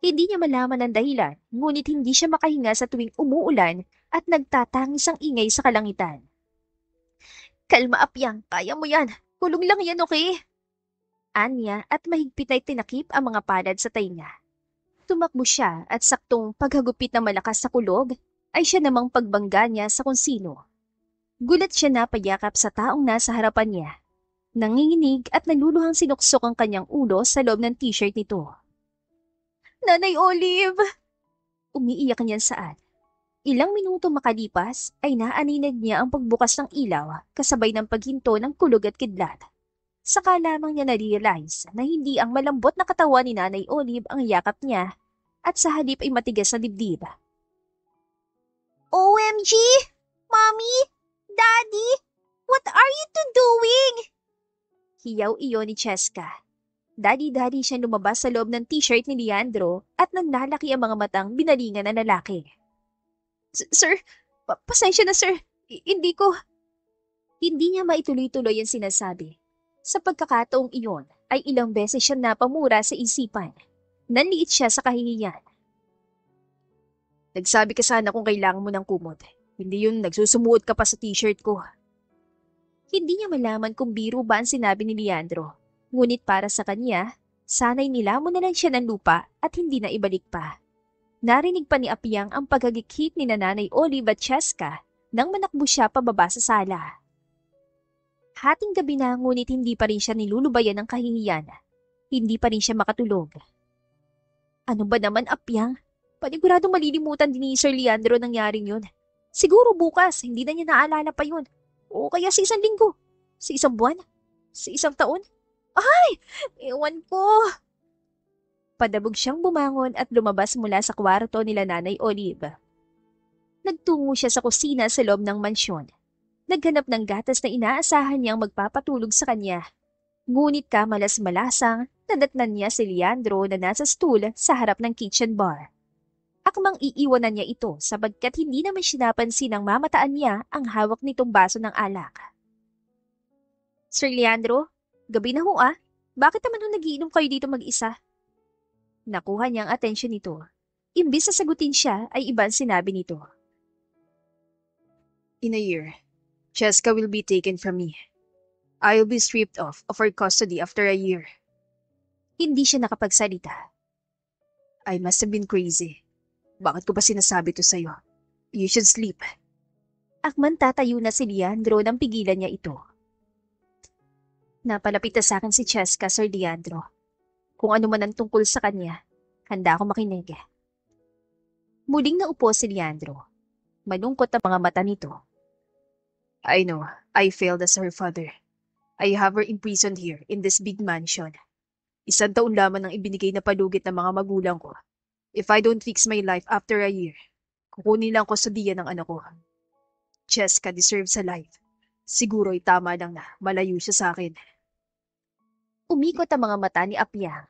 Hindi niya malaman ang dahilan, ngunit hindi siya makahinga sa tuwing umuulan at nagtatangis ang ingay sa kalangitan. Kalma, Apyang, kaya mo yan. Kulong lang yan, okay? Anya at mahigpit ay tinakip ang mga palad sa tainga. Tumakbo siya at saktong paghagupit ng malakas sa kulog ay siya namang pagbangga niya sa kung sino. Gulat siya na payakap sa taong nasa harapan niya. Nanginginig at naluluhang sinuksok ang kanyang ulo sa loob ng t-shirt nito. Nanay Olive! Umiiyak niyan saan. Ilang minuto makalipas ay naaninag niya ang pagbukas ng ilaw kasabay ng paghinto ng kulog at kidlat. Saka lamang niya na-realize na hindi ang malambot na katawan ni Nanay Olive ang yakap niya at sa halip ay matigas na dibdib. OMG! Mommy! Daddy! What are you two doing? Hiyaw iyon ni Cheska. Dadi-dadi siya lumabas sa loob ng t-shirt ni Leandro at nanlalaki ang mga matang binalingan ng lalaki. Sir, pasensya na sir. Hindi ko. Hindi niya maituloy-tuloy ang sinasabi. Sa pagkakataong iyon ay ilang beses siya napamura sa isipan. Nanliit siya sa kahihiyan. Nagsabi ka sana kung kailangan mo ng kumot. Hindi yun nagsusumuot ka pa sa t-shirt ko. Hindi niya malaman kung biro ba ang sinabi ni Leandro. Ngunit para sa kanya, sana'y nilamon na lang siya ng lupa at hindi na ibalik pa. Narinig pa ni Apyang ang paghagikik ni Nanay Olive at Cheska nang manakbo siya pababa sa sala. Hating gabi na ngunit hindi pa rin siya nilulubayan ng kahihiyan. Hindi pa rin siya makatulog. Ano ba naman, Apyang? Paniguradong malilimutan din ni Sir Leandro nangyaring yun. Siguro bukas, hindi na niya naalala pa yun. O kaya sa isang linggo, sa isang buwan, sa isang taon. Ay! Ewan ko! Padabog siyang bumangon at lumabas mula sa kwarto nila Nanay Olive. Nagtungo siya sa kusina sa loob ng mansyon. Naghanap ng gatas na inaasahan niyang magpapatulog sa kanya. Ngunit kamalas-malasang nadatnan niya si Leandro na nasa stool sa harap ng kitchen bar. Akmang iiwanan niya ito sapagkat hindi naman siya napansin ng mamataan niya ang hawak nitong baso ng alak. Sir Leandro, gabi na ho ah. Bakit naman ho nagiinom kayo dito mag-isa? Nakuha niya ang atensyon nito. Imbis na sagutin siya ay ibang sinabi nito. In a year, Cheska will be taken from me. I will be stripped of her custody after a year. Hindi siya nakapagsalita. I must have been crazy. Bakit ko ba sinasabi to sa'yo? You should sleep. Akman tatayo na si Leandro nang pigilan niya ito. Napalapit na sa akin si Cheska, Sir Leandro. Kung ano man ang tungkol sa kanya, handa ako makinig. Muling naupo si Leandro. Malungkot ang mga mata nito. I know, I failed as her father. I have her imprisoned here in this big mansion. 1 taon lamang ang ibinigay na palugit ng mga magulang ko. If I don't fix my life after a year, kukunin lang ko sa diya ng anak ko. Cheska deserves a life. Siguro ay tama lang na malayo siya sa akin. Umikot ang mga mata ni Apyang.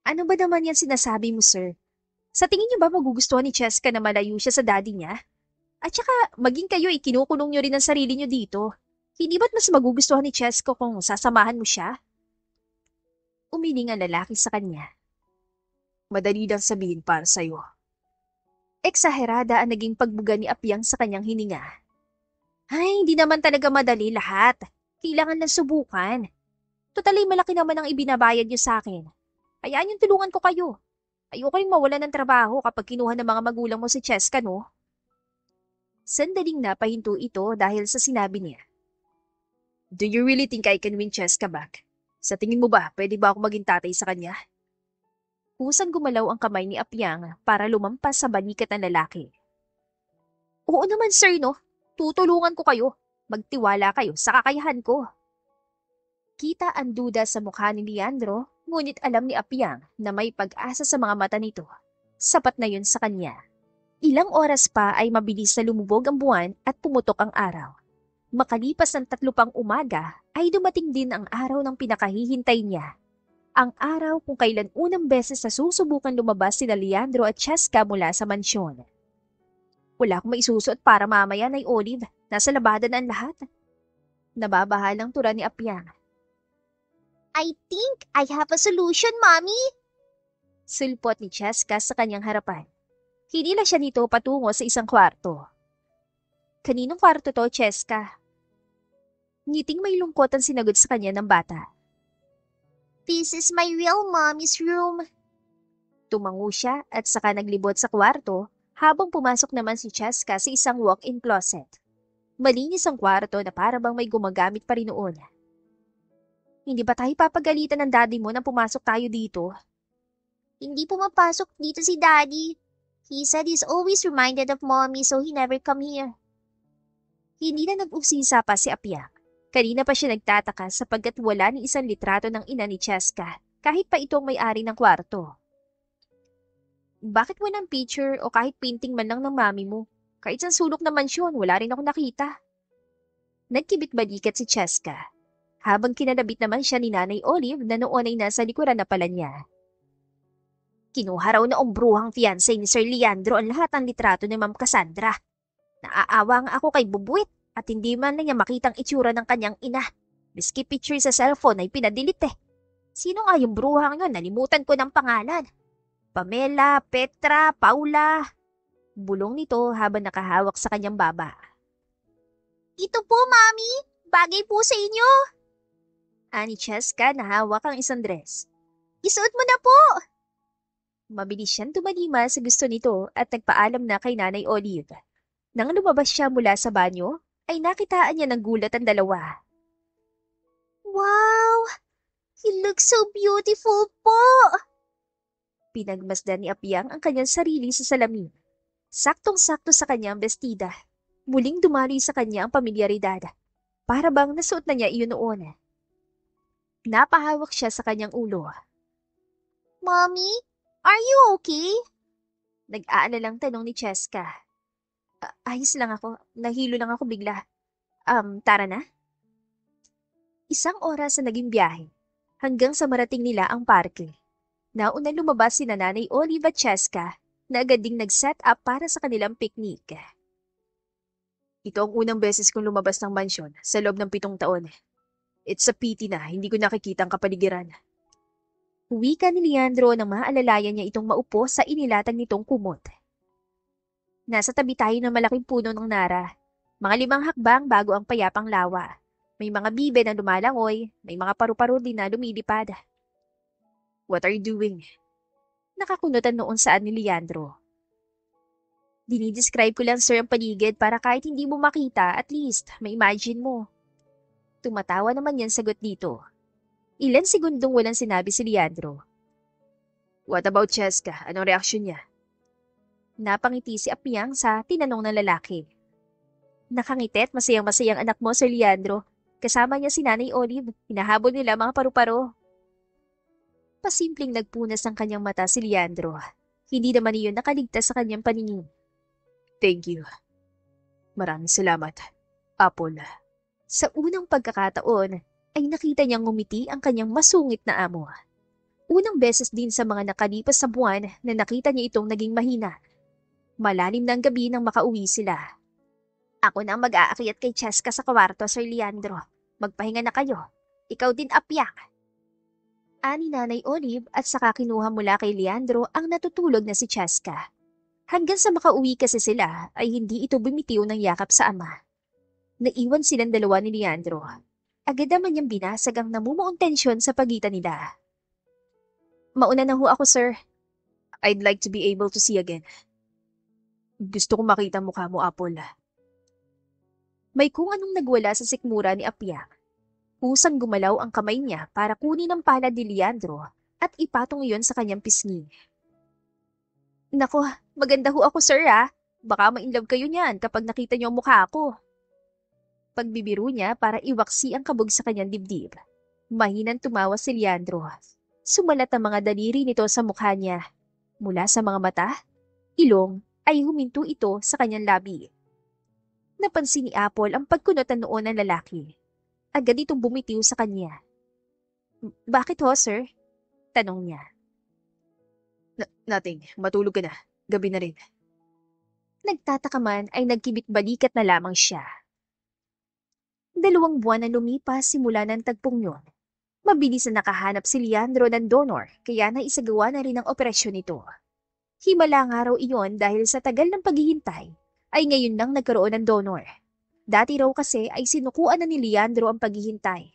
Ano ba naman yan sinasabi mo, sir? Sa tingin niyo ba magugustuhan ni Cheska na malayo siya sa daddy niya? At saka, maging kayo kinukulong niyo rin ang sarili niyo dito. Hindi ba't mas magugustuhan ni Cheska kung sasamahan mo siya? Umiling ang lalaki sa kanya. Madali lang sabihin para sa'yo. Eksaherada ang naging pagbuga ni Apyang sa kanyang hininga. Ay, hindi naman talaga madali lahat. Kailangan lang subukan. Totally malaki naman ang ibinabayad niyo sa akin. Hayaan yung tulungan ko kayo. Ayoko rin mawala ng trabaho kapag kinuha ng mga magulang mo si Cheska, no? Sandaling napahinto ito dahil sa sinabi niya. Do you really think I can win Cheska back? Sa tingin mo ba, pwede ba ako maging tatay sa kanya? Kusang gumalaw ang kamay ni Apyang para lumampas sa balikat ng lalaki. Oo naman sir, no? Tutulungan ko kayo. Magtiwala kayo sa kakayahan ko. Kita ang duda sa mukha ni Leandro, ngunit alam ni Apyang na may pag-asa sa mga mata nito. Sapat na yun sa kanya. Ilang oras pa ay mabilis na lumubog ang buwan at pumutok ang araw. Makalipas ng 3 pang umaga ay dumating din ang araw ng pinakahihintay niya. Ang araw kung kailan unang beses na susubukan lumabas sina Leandro at Cheska mula sa mansyon. Wala akong maisusuot para mamaya na Olive. Nasa labada na ang lahat. Nababahalang tura ni Apyang. I think I have a solution, Mommy. Sulpot ni Cheska sa kanyang harapan. Hinila siya nito patungo sa isang kwarto. Kaninong kwarto to, Cheska? Ngiting may lungkot ang sinagot sa kanya ng bata. This is my real mommy's room. Tumango siya at saka naglibot sa kwarto habang pumasok naman si Cheska sa isang walk-in closet. Malinis ang kwarto na para bang may gumagamit pa rin noon. Hindi ba tayo papagalitan ng daddy mo nang pumasok tayo dito? Hindi pumapasok dito si Daddy. He said he's always reminded of Mommy so he never come here. Hindi na nag-usisa pa si Apyang. Kanina pa siya nagtataka sapagkat wala ni isang litrato ng ina ni Cheska kahit pa itong may-ari ng kwarto. Bakit walang picture o kahit painting man lang ng mami mo? Kahit sa sulok na mansyon, wala rin ako nakita. Nagkibit-balikat si Cheska. Habang kinalabit naman siya ni Nanay Olive na noon ay nasa likuran na pala niya. Kinuha raw na bruhang fiancé ni Sir Leandro ang lahat ng litrato ni Ma'am Cassandra. Naaawa nga ako kay Bubuit at hindi man lang niya makitang itsura ng kanyang ina. Miski picture sa cellphone ay pinadilit eh. Sino nga yung bruhang yun? Nalimutan ko ng pangalan. Pamela, Petra, Paula. Bulong nito habang nakahawak sa kanyang baba. Ito po, Mommy. Bagay po sa inyo. Ani Cheska na hawak ang isang dress. Isuot mo na po. Mabilis siyang tumalima sa gusto nito at nagpaalam na kay Nanay Olive. Nang lumabas siya mula sa banyo, ay nakitaan niya ng gulat ang dalawa. Wow! You look so beautiful po. Pinagmasdan ni Apyang ang kanyang sarili sa salamin. Saktong-sakto sa kanyang bestida. Muling dumaloy sa kanya ang pamilyaridad. Para bang nasuot na niya iyon noon. Napahawak siya sa kanyang ulo. Mommy, are you okay? Nag-aalalang tanong ni Cheska. Ayos lang ako. Nahilo lang ako bigla. Tara na? Isang oras na naging biyahe hanggang sa marating nila ang parke. Nauna lumabas si Nanay Olive at Cheska na agad ding nag-set up para sa kanilang picnic. Ito ang unang beses kong lumabas ng mansyon sa loob ng 7 taon. It's a pity na hindi ko nakikita ang kapaligiran. Wika ni Leandro nang maalalayan niya itong maupo sa inilatag nitong kumot. Nasa tabi tayo ng malaking puno ng nara. Mga 5 hakbang bago ang payapang lawa. May mga bibe na lumalangoy, may mga paru-paro din na lumilipad. What are you doing? Nakakunutan noon saan ni Leandro. Dinidescribe ko lang sir ang paligid para kahit hindi mo makita, at least may imagine mo. Tumatawa naman yan sagot dito. Ilan segundong walang sinabi si Leandro. What about Cheska? Anong reaksyon niya? Napangiti si Apyang sa tinanong ng lalaki. Nakangiti at masayang-masayang anak mo, Sir Leandro. Kasama niya si Nanay Olive. Hinahabol nila mga paru-paro. Pasimpleng nagpunas ang kanyang mata si Leandro. Hindi naman iyon nakaligtas sa kanyang paningin. Thank you. Maraming salamat, Apple. Sa unang pagkakataon, ay nakita niyang ngumiti ang kanyang masungit na amo. Unang beses din sa mga nakalipas na buwan na nakita niya itong naging mahina. Malalim na ang gabi nang makauwi sila. Ako na ang mag-aakyat kay Cheska sa kwarto, Sir Leandro. Magpahinga na kayo. Ikaw din, Apyang. Ani Nanay Olive at saka kinuha mula kay Leandro ang natutulog na si Cheska. Hanggang sa makauwi kasi sila ay hindi ito bumitiw ng yakap sa ama. Naiwan silang dalawa ni Leandro. Agad naman niyang binasag ang namumuong tensyon sa pagitan nila. Mauna na ho ako, sir. I'd like to be able to see again. Gusto kong makita mukha mo, Apple. May kung anong nagwala sa sikmura ni Apyang. Kusang gumalaw ang kamay niya para kunin ang palad ni Leandro at ipatong iyon sa kanyang pisngi. Nako, maganda ho ako, sir, ah. Baka ma-inlove kayo niyan kapag nakita niyo ang mukha ko. Pagbibiro niya para iwaksi ang kabog sa kanyang dibdib. Mahinang tumawa si Leandro. Sumalat ang mga daliri nito sa mukha niya. Mula sa mga mata, ilong, ay huminto ito sa kanyang labi. Napansin ni Apple ang pagkunot ng noo ng lalaki. Agad itong bumitiw sa kanya. Bakit ho, sir? Tanong niya. Nothing. Matulog ka na. Gabi na rin. Nagtataka man ay nagkibit-balikat na lamang siya. 2 buwan na lumipas simula ng tagpong yun. Mabilis na nakahanap si Leandro ng donor kaya naisagawa na rin ang operasyon nito. Himala nga raw iyon dahil sa tagal ng paghihintay ay ngayon lang nagkaroon ng donor. Dati raw kasi ay sinukuan na ni Leandro ang paghihintay.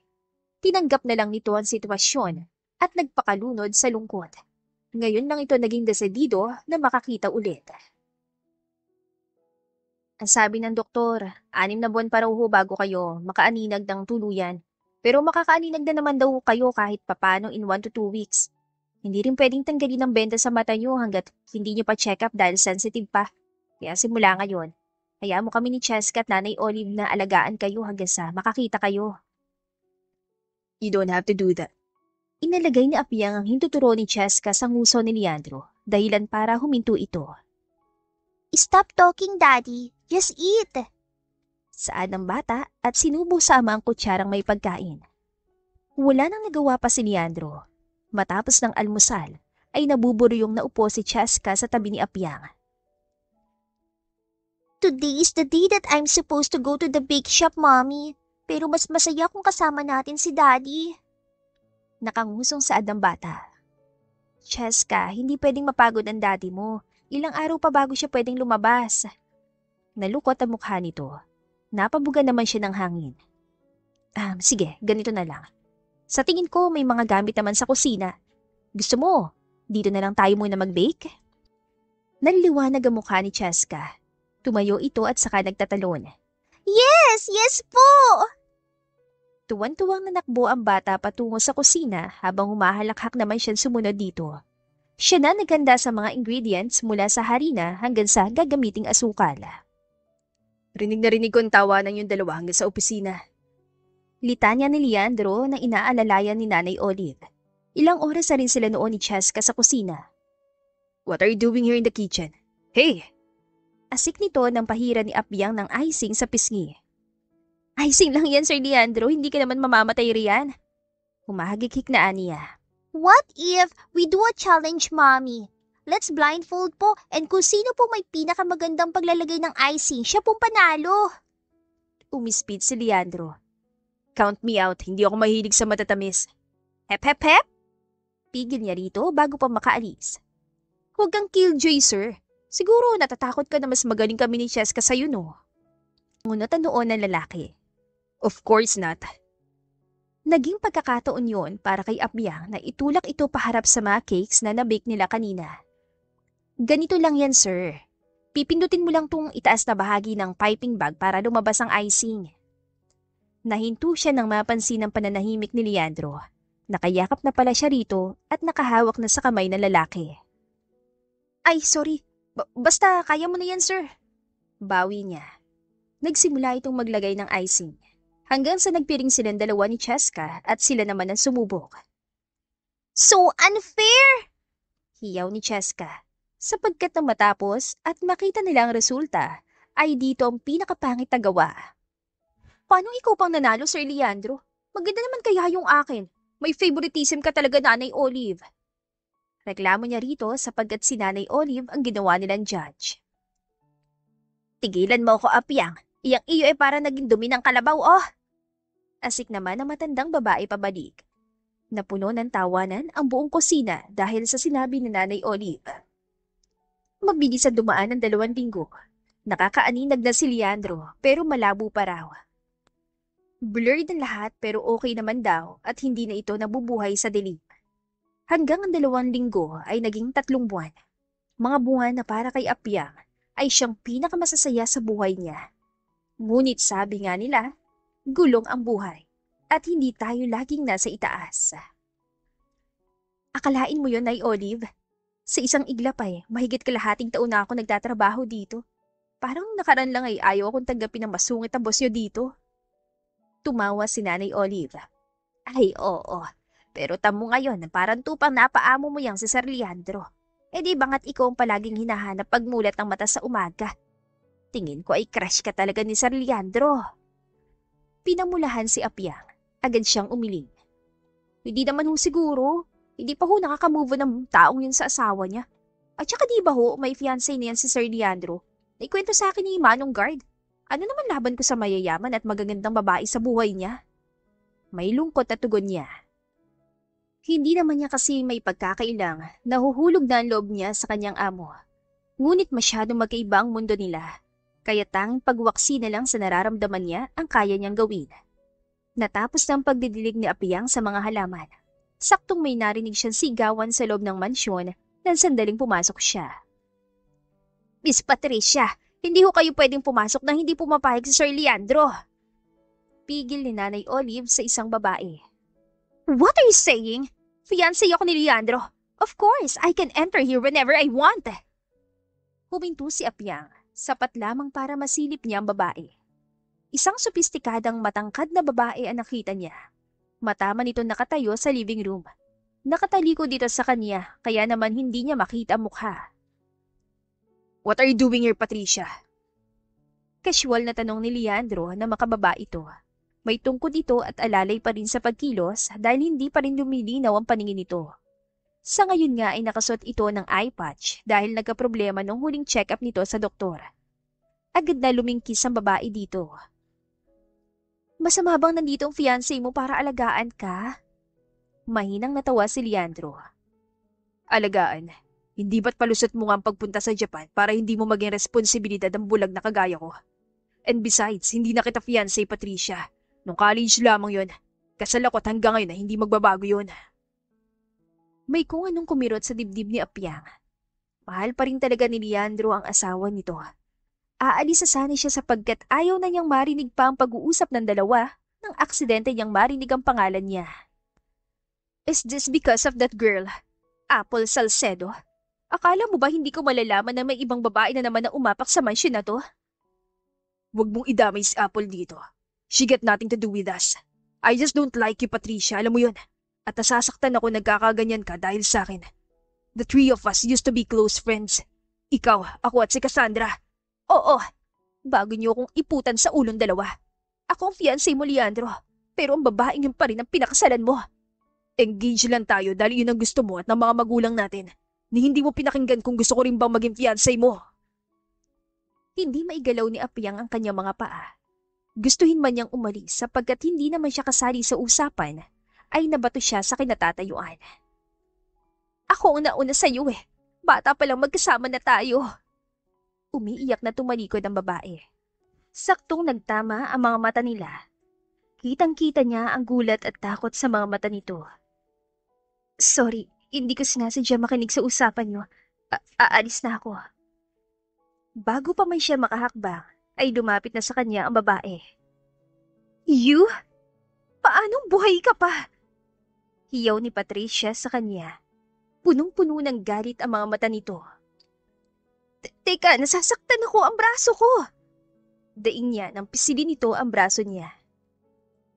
Tinanggap na lang nito ang sitwasyon at nagpakalunod sa lungkot. Ngayon lang ito naging desedido na makakita ulit. Ang sabi ng doktor, 6 na buwan pa raw ho bago kayo makaaninag ng tuluyan. Pero makakaaninag na naman daw kayo kahit papano in 1 to 2 weeks. Hindi rin pwedeng tanggalin ang benda sa mata nyo hanggat hindi nyo pa check up dahil sensitive pa. Kaya simula ngayon, hayaan mo kami ni Cheska at Nanay Olive na alagaan kayo hanggang sa makakita kayo. You don't have to do that. Inalagay ni Apyang ang hintuturo ni Cheska sa nguso ni Leandro, dahilan para huminto ito. Stop talking, Daddy. Just eat. Saad ng bata at sinubo sa ama ang kutsarang may pagkain. Wala nang nagawa pa si Leandro. Matapos ng almusal, ay nabuburyong naupo si Cheska sa tabi ni Apyang. Today is the day that I'm supposed to go to the bake shop, Mommy. Pero mas masaya kung kasama natin si Daddy. Nakangusong saad ng bata. Cheska, hindi pwedeng mapagod ang daddy mo. Ilang araw pa bago siya pwedeng lumabas. Nalukot ang mukha nito. Napabuga naman siya ng hangin. Sige, ganito na lang. Sa tingin ko may mga gamit naman sa kusina. Gusto mo, dito na lang tayo muna mag-bake? Naliliwanag ang mukha ni Cheska. Tumayo ito at saka nagtatalon. Yes, yes po! Tuwan-tuwang nanakbo ang bata patungo sa kusina habang humahalakhak naman siyang sumunod dito. Siya na naghanda sa mga ingredients mula sa harina hanggang sa gagamiting asukal. Rinig na rinig ko ang tawanan yung dalawa hanggang sa opisina. Litanya ni Leandro na inaalalayan ni Nanay Olive. Ilang oras na rin sila noon ni Cheska sa kusina. What are you doing here in the kitchen? Hey! Asik nito ng pahira ni Apyang ng icing sa pisngi. Icing lang yan, Sir Leandro. Hindi ka naman mamamatay riyan. Humahagikik na aniya. What if we do a challenge, Mommy? Let's blindfold po and kung sino po may pinakamagandang paglalagay ng icing, siya pong panalo. Umispid si Leandro. Count me out. Hindi ako mahilig sa matatamis. Hep hep hep! Pigil niya rito bago pa makaalis. Huwag kang killjoy, sir. Siguro natatakot ka na mas magaling kami ni Cheska sa'yo, no? Ngunot ang noon ng lalaki. Of course not. Naging pagkakataon yon para kay Apyang na itulak ito paharap sa mga cakes na nabake nila kanina. Ganito lang yan, sir. Pipindutin mo lang tong itaas na bahagi ng piping bag para lumabas ang icing. Nahinto siya nang mapansin ang pananahimik ni Leandro. Nakayakap na pala siya rito at nakahawak na sa kamay ng lalaki. Ay, sorry. Basta kaya mo na yan, sir. Bawi niya. Nagsimula itong maglagay ng icing. Hanggang sa nagpiring silang dalawa ni Cheska at sila naman ang sumubok. So unfair! Hiyaw ni Cheska. Sapagkat nang matapos at makita nila ang resulta, ay dito ang pinakapangit na gawa. Paano ikaw pang nanalo, Sir Leandro? Maganda naman kaya yung akin. May favoritism ka talaga, Nanay Olive. Reklamo niya rito sapagkat si Nanay Olive ang ginawa nilang judge. Tigilan mo ako, Apyang. Iyang iyo ay para naging dumi ng kalabaw, oh! Asik naman ang matandang babae pabalik. Napuno ng tawanan ang buong kusina dahil sa sinabi ni Nanay Olive. Mabilis ang dumaan ang 2 linggo. Nakakaaninag na si Leandro pero malabo pa raw. Blurred ang lahat pero okay naman daw at hindi na ito nabubuhay sa dilim. Hanggang ang 2 linggo ay naging 3 buwan. Mga buwan na para kay Apyang ay siyang pinakamasasaya sa buhay niya. Ngunit sabi nga nila, gulong ang buhay at hindi tayo laging nasa itaas. Akalain mo yon, Nay Olive? Sa isang iglap ay mahigit kalahating taon na ako nagtatrabaho dito. Parang nakaraan lang ay ayaw akong tanggapin ng masungit ang boss niyo dito. Tumawa si Nanay Olive. Ay oo, pero tamo ngayon parang tupang napaamo mo yang si Sir Leandro. Eh di bangat ikaw ang palaging hinahanap pagmulat ng mata sa umaga. Tingin ko ay crush ka talaga ni Sir Leandro. Pinamulahan si Apyang. Agad siyang umiling. Hindi naman ho siguro. Hindi pa ho nakaka-move on ng taong yun sa asawa niya. At saka di ba ho, may fiancé na yan si Sir Leandro. Naikwento sa akin ni Manong Guard. Ano naman laban ko sa mayayaman at magagandang babae sa buhay niya? May lungkot na tugon niya. Hindi naman niya kasi may pagkakailang. Nahuhulog na ang loob niya sa kanyang amo. Ngunit masyadong magkaiba ang mundo nila. Kaya tanging pagwaksi na lang sa nararamdaman niya ang kaya niyang gawin. Natapos na ang pagdidilig ni Apyang sa mga halaman. Saktong may narinig siyang sigawan sa loob ng mansyon nang sandaling pumasok siya. Miss Patricia, hindi ho kayo pwedeng pumasok nang hindi pumapayag si Sir Leandro. Pigil ni Nanay Olive sa isang babae. What are you saying? Fiancé ako ni Leandro. Of course, I can enter here whenever I want. Huminto si Apyang, sapat lamang para masilip niya ang babae. Isang sopistikadang matangkad na babae ang nakita niya. Matama nito nakatayo sa living room. Nakataliko dito sa kanya, kaya naman hindi niya makita ang mukha. What are you doing here, Patricia? Casual na tanong ni Leandro na makababa ito. May tungkod ito at alalay pa rin sa pagkilos dahil hindi pa rin lumilinaw ang paningin nito. Sa ngayon nga ay nakasuot ito ng eye patch dahil nagkaproblema nung huling check-up nito sa doktor. Agad na lumingkis ang babae dito. Masama bang nandito ang fiancé mo para alagaan ka? Mahinang natawa si Leandro. Alagaan? Hindi ba't palusot mo nga ang pagpunta sa Japan para hindi mo maging responsibilidad ang bulag na kagaya ko? And besides, hindi na kita fiancé, Patricia. Nung college lamang yon, kasal ako at hanggang ngayon na hindi magbabago yon. May kung anong kumirot sa dibdib ni Apyang. Mahal pa rin talaga ni Leandro ang asawa nito. Aalis sa sana siya sapagkat ayaw na niyang marinig pa ang pag-uusap ng dalawa nang aksidente niyang marinig ang pangalan niya. Is this because of that girl, Apple Salcedo? Akala mo ba hindi ko malalaman na may ibang babae na naman ang umapak sa mansyon na to? Huwag mong idamay si Apple dito. She got nothing to do with us. I just don't like you, Patricia. Alam mo yun. At nasasaktan ako nagkakaganyan ka dahil sa akin. The three of us used to be close friends. Ikaw, ako at si Cassandra. Oo, bago niyo akong iputan sa ulong dalawa. Ako ang fiancé mo, Leandro. Pero ang babaeng yun pa rin ang pinakasalan mo. Engage lang tayo dahil yun ang gusto mo at ng mga magulang natin. Ni hindi mo pinakinggan kung gusto ko rin bang maging fiancé mo. Hindi maigalaw ni Apyang ang kanyang mga paa. Gustuhin man niyang umalis sapagkat hindi naman siya kasali sa usapan, ay nabato siya sa kinatatayuan. Ako ang nauna sa iyo eh. Bata pa lang magkasama na tayo. Umiiyak na tumalikod ang babae. Saktong nagtama ang mga mata nila. Kitang-kita niya ang gulat at takot sa mga mata nito. Sorry, hindi ko sinasadya makinig sa usapan niyo. Aalis na ako. Bago pa man siya makahakbang, ay lumapit na sa kanya ang babae. You? Paanong buhay ka pa? Hiyaw ni Patricia sa kanya. Punong-puno ng galit ang mga mata nito. Teka, nasasaktan ako ang braso ko. Daing niya nang pisilin nito ang braso niya.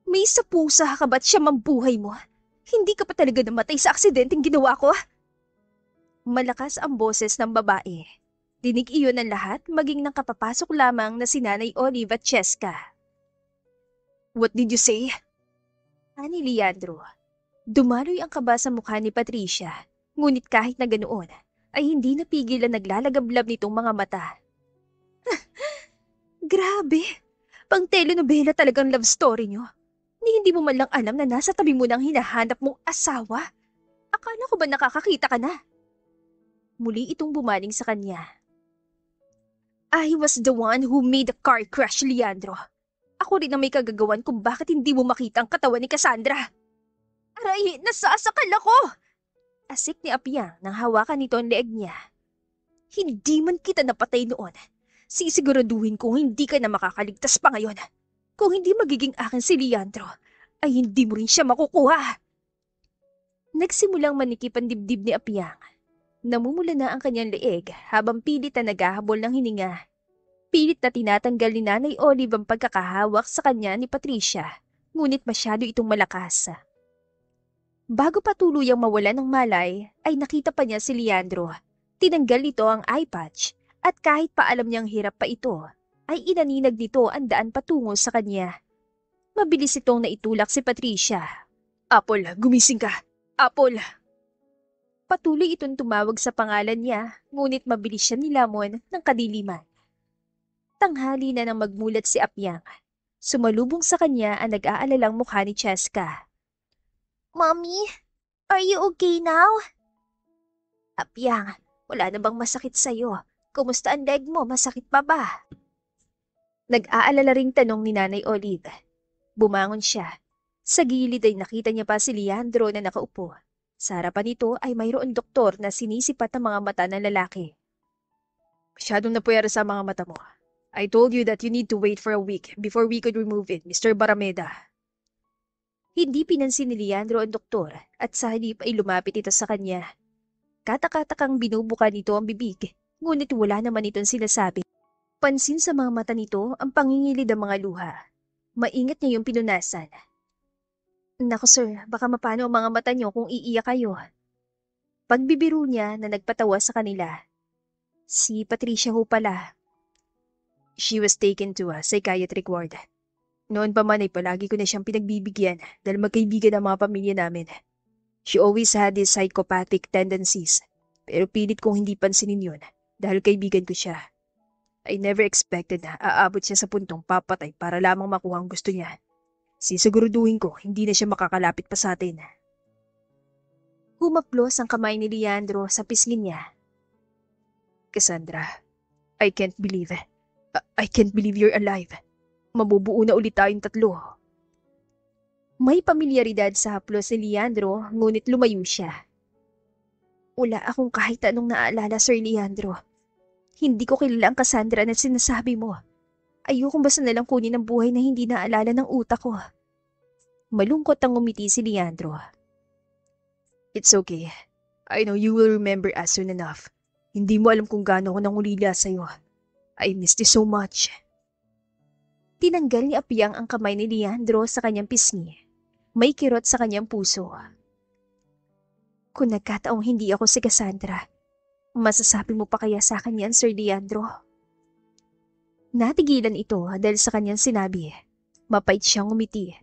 May sapusa ka ba't siya mambuhay mo? Hindi ka pa talaga namatay sa aksidenteng ginawa ko? Malakas ang boses ng babae. Dinig iyon ng lahat maging nang kapapasok lamang na si Nanay Olive at Cheska. What did you say? Ani Leandro. Dumaloy ang kaba sa mukha ni Patricia, ngunit kahit na ganoon, ay hindi napigil ang naglalagablab nitong mga mata. Grabe! Pang telenovela talagang love story niyo. Ni hindi mo man lang alam na nasa tabi mo nang hinahanap mong asawa. Akala ko ba nakakakita ka na? Muli itong bumaling sa kanya. I was the one who made the car crash, Leandro. Ako rin ang may kagagawan kung bakit hindi mo makita ang katawan ni Cassandra. Aray, nasasakal ako! Asik ni Apiyang nang hawakan nito ang leeg niya. Hindi man kita napatay noon. Sisiguraduhin kong hindi ka na makakaligtas pa ngayon. Kung hindi magiging akin si Leandro, ay hindi mo rin siya makukuha. Nagsimulang manikip ang dibdib ni Apiyang. Namumula na ang kanyang leeg habang pilit na naghahabol ng hininga. Pilit na tinatanggal ni Nanay Olive ang pagkakahawak sa kanya ni Patricia, ngunit masyado itong malakas. Bago pa tuluyang mawala ng malay, ay nakita pa niya si Leandro. Tinanggal nito ang eye patch at kahit pa alam niyang hirap pa ito, ay inaninag nito ang daan patungo sa kanya. Mabilis itong naitulak si Patricia. Apple, gumising ka. Apple! Patuloy itong tumawag sa pangalan niya, ngunit mabilis siya nilamon ng kadiliman. Tanghali na nang magmulat si Apyang. Sumalubong sa kanya ang nag-aalalang mukha ni Cheska. Mommy, are you okay now? Apyang, wala na bang masakit sa'yo? Kumusta ang leg mo? Masakit pa ba? Nag-aalala ring tanong ni Nanay Olive. Bumangon siya. Sa gilid ay nakita niya pa si Leandro na nakaupo. Sa harapan nito ay mayroon doktor na sinisipat ang mga mata ng lalaki. Masyadong napuyara sa mga mata mo. I told you that you need to wait for a week before we could remove it, Mr. Barameda. Hindi pinansin ni Leandro ang doktor at sa halip ay lumapit ito sa kanya. Katakatakang binubuka nito ang bibig, ngunit wala naman itong sinasabi. Pansin sa mga mata nito ang pangingilid ng mga luha. Maingat niya yung pinunasan. Naku sir, baka mapano ang mga mata niyo kung iiyak kayo. Pagbibiro niya na nagpatawa sa kanila. Si Patricia ho pala. She was taken to a psychiatric ward. Noon pa man ay palagi ko na siyang pinagbibigyan dahil magkaibigan ang mga pamilya namin. She always had these psychopathic tendencies, pero pilit kong hindi pansinin yun dahil kaibigan ko siya. I never expected na aabot siya sa puntong papatay para lamang makuha ang gusto niya. Sisiguraduhin ko hindi na siya makakalapit pa sa atin. Humaplos ang kamay ni Leandro sa pisngi niya. Cassandra, I can't believe you're alive. Mabubuo na ulit tayong tatlo. May pamilyaridad sa haplos ni Leandro, ngunit lumayo siya. Wala akong kahit anong naaalala, Sir Leandro. Hindi ko kilala ang Cassandra na sinasabi mo. Ayokong basta nalang kunin ang buhay na hindi naalala ng utak ko. Malungkot ang umiti si Leandro. It's okay. I know you will remember us soon enough. Hindi mo alam kung gaano ko nangulila sa'yo. I missed you so much. Tinanggal ni Apyang ang kamay ni Leandro sa kanyang pisngi. May kirot sa kanyang puso. Kung nagkataong hindi ako si Cassandra, masasabi mo pa kaya sa akin yan, Sir Leandro? Natigilan ito dahil sa kanyang sinabi. Mapait siyang umiti.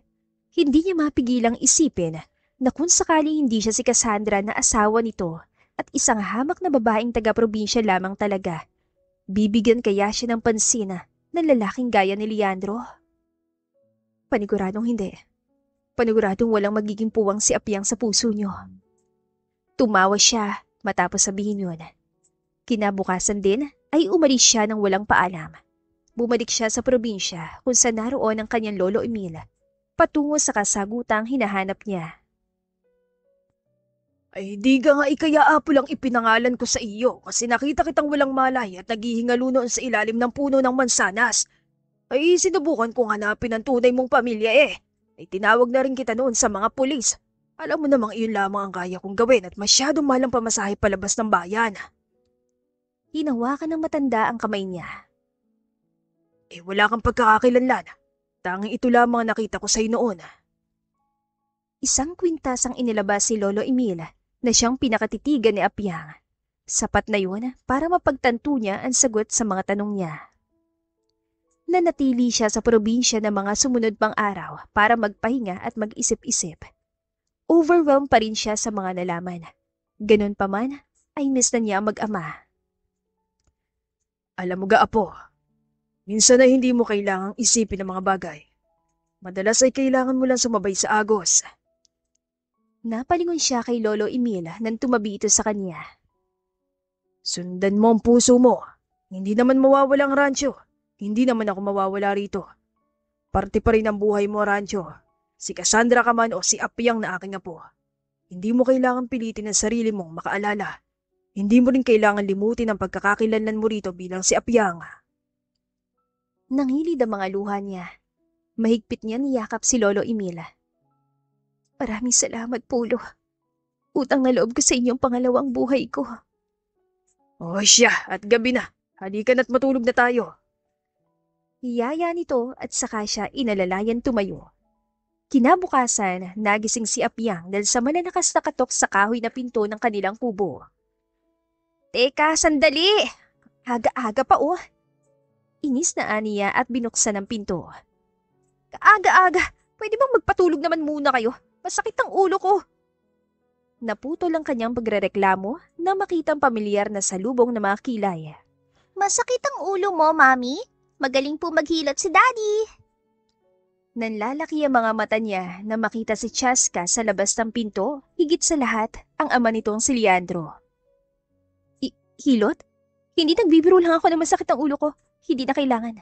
Hindi niya mapigilang isipin na kung sakaling hindi siya si Cassandra na asawa nito at isang hamak na babaeng taga-probinsya lamang talaga, bibigyan kaya siya ng pansin ng lalaking gaya ni Leandro? Paniguradong hindi. Paniguradong walang magiging puwang si Apyang sa puso niyo. Tumawa siya matapos sabihin yun. Kinabukasan din ay umalis siya ng walang paalam. Bumalik siya sa probinsya kung saan naroon ang kanyang lolo Emil, patungo sa kasagutang hinahanap niya. Ay di ka nga ikaya apo lang ipinangalan ko sa iyo kasi nakita kitang walang malay at naghihingalo noon sa ilalim ng puno ng mansanas. Ay sinubukan kong hanapin ang tunay mong pamilya eh. Ay tinawag na rin kita noon sa mga pulis. Alam mo namang iyon lamang ang kaya kong gawin at masyadong mahal ang pamasahe palabas ng bayan. Hinawakan ng matanda ang kamay niya. Eh wala kang pagkakakilanlan. Tanging ito lamang ang nakita ko sa'yo noon. Isang kwintas ang inilabas si Lolo Emil na siyang pinakatitigan ni Apyang. Sapat na yun para mapagtanto niya ang sagot sa mga tanong niya. Nanatili siya sa probinsya ng mga sumunod pang araw para magpahinga at mag-isip-isip. Overwhelmed pa rin siya sa mga nalaman. Ganun pa man, ay miss na niya ang mag-ama. Alam mo ga apo, minsan ay hindi mo kailangang isipin ang mga bagay. Madalas ay kailangan mo lang sumabay sa agos. Napalingon siya kay Lolo Emil nang tumabi ito sa kanya. Sundan mo ang puso mo. Hindi naman mawawala ang rancho. Hindi naman ako mawawala rito. parte pa rin ng buhay mo, Rancho. Si Cassandra ka man o si Apyang na aking apo. Hindi mo kailangan pilitin ang sarili mong makaalala. Hindi mo rin kailangan limutin ang pagkakakilanlan mo rito bilang si Apyang. Nangilid ang mga luha niya. Mahigpit niya niyakap si Lolo Emil. Maraming salamat, Polo. Utang na loob ko sa inyong pangalawang buhay ko. O siya, at gabi na. Halika na't matulog na tayo. Iyaya nito at saka siya inalalayan tumayo. Kinabukasan, nagising si Apyang dahil sa malalakas na katok sa kahoy na pinto ng kanilang kubo. Teka, sandali! Aga-aga pa oh! Inis na aniya at binuksan ang pinto. Kaaga-aga! Pwede bang magpatulog naman muna kayo? Masakit ang ulo ko! Naputol ang kanyang pagrereklamo na makitang pamilyar na salubong na mga kilay. Masakit ang ulo mo, Mami? Magaling po maghilot si Daddy. Nanlalaki ang mga mata niya na makita si Chaska sa labas ng pinto, higit sa lahat ang ama nitong si Leandro. Hilot? Hindi nagbibiro lang ako na masakit ang ulo ko. Hindi na kailangan.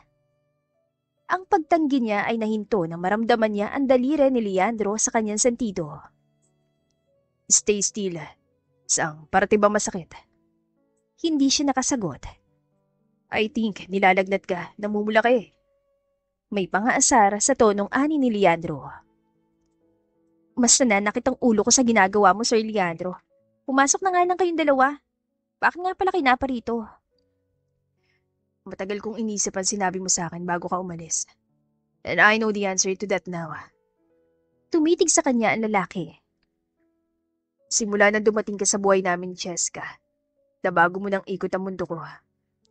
Ang pagtanggi niya ay nahinto nang maramdaman niya ang daliri ni Leandro sa kanyang sentido. Stay still. Saang parte ba masakit? Hindi siya nakasagot. I think nilalagnat ka, namumula ka eh. May pangaasar sa tonong ani ni Leandro. Mas nananakit ang ulo ko sa ginagawa mo, Sir Leandro. Pumasok na nga lang kayong dalawa. Bakit nga pala kinaparito? Matagal kong inisip ang sinabi mo sa akin bago ka umalis. And I know the answer to that now. Tumitig sa kanya ang lalaki. Simula nang dumating ka sa buhay namin, Cheska, nabago mo ng ikot ang mundo ko.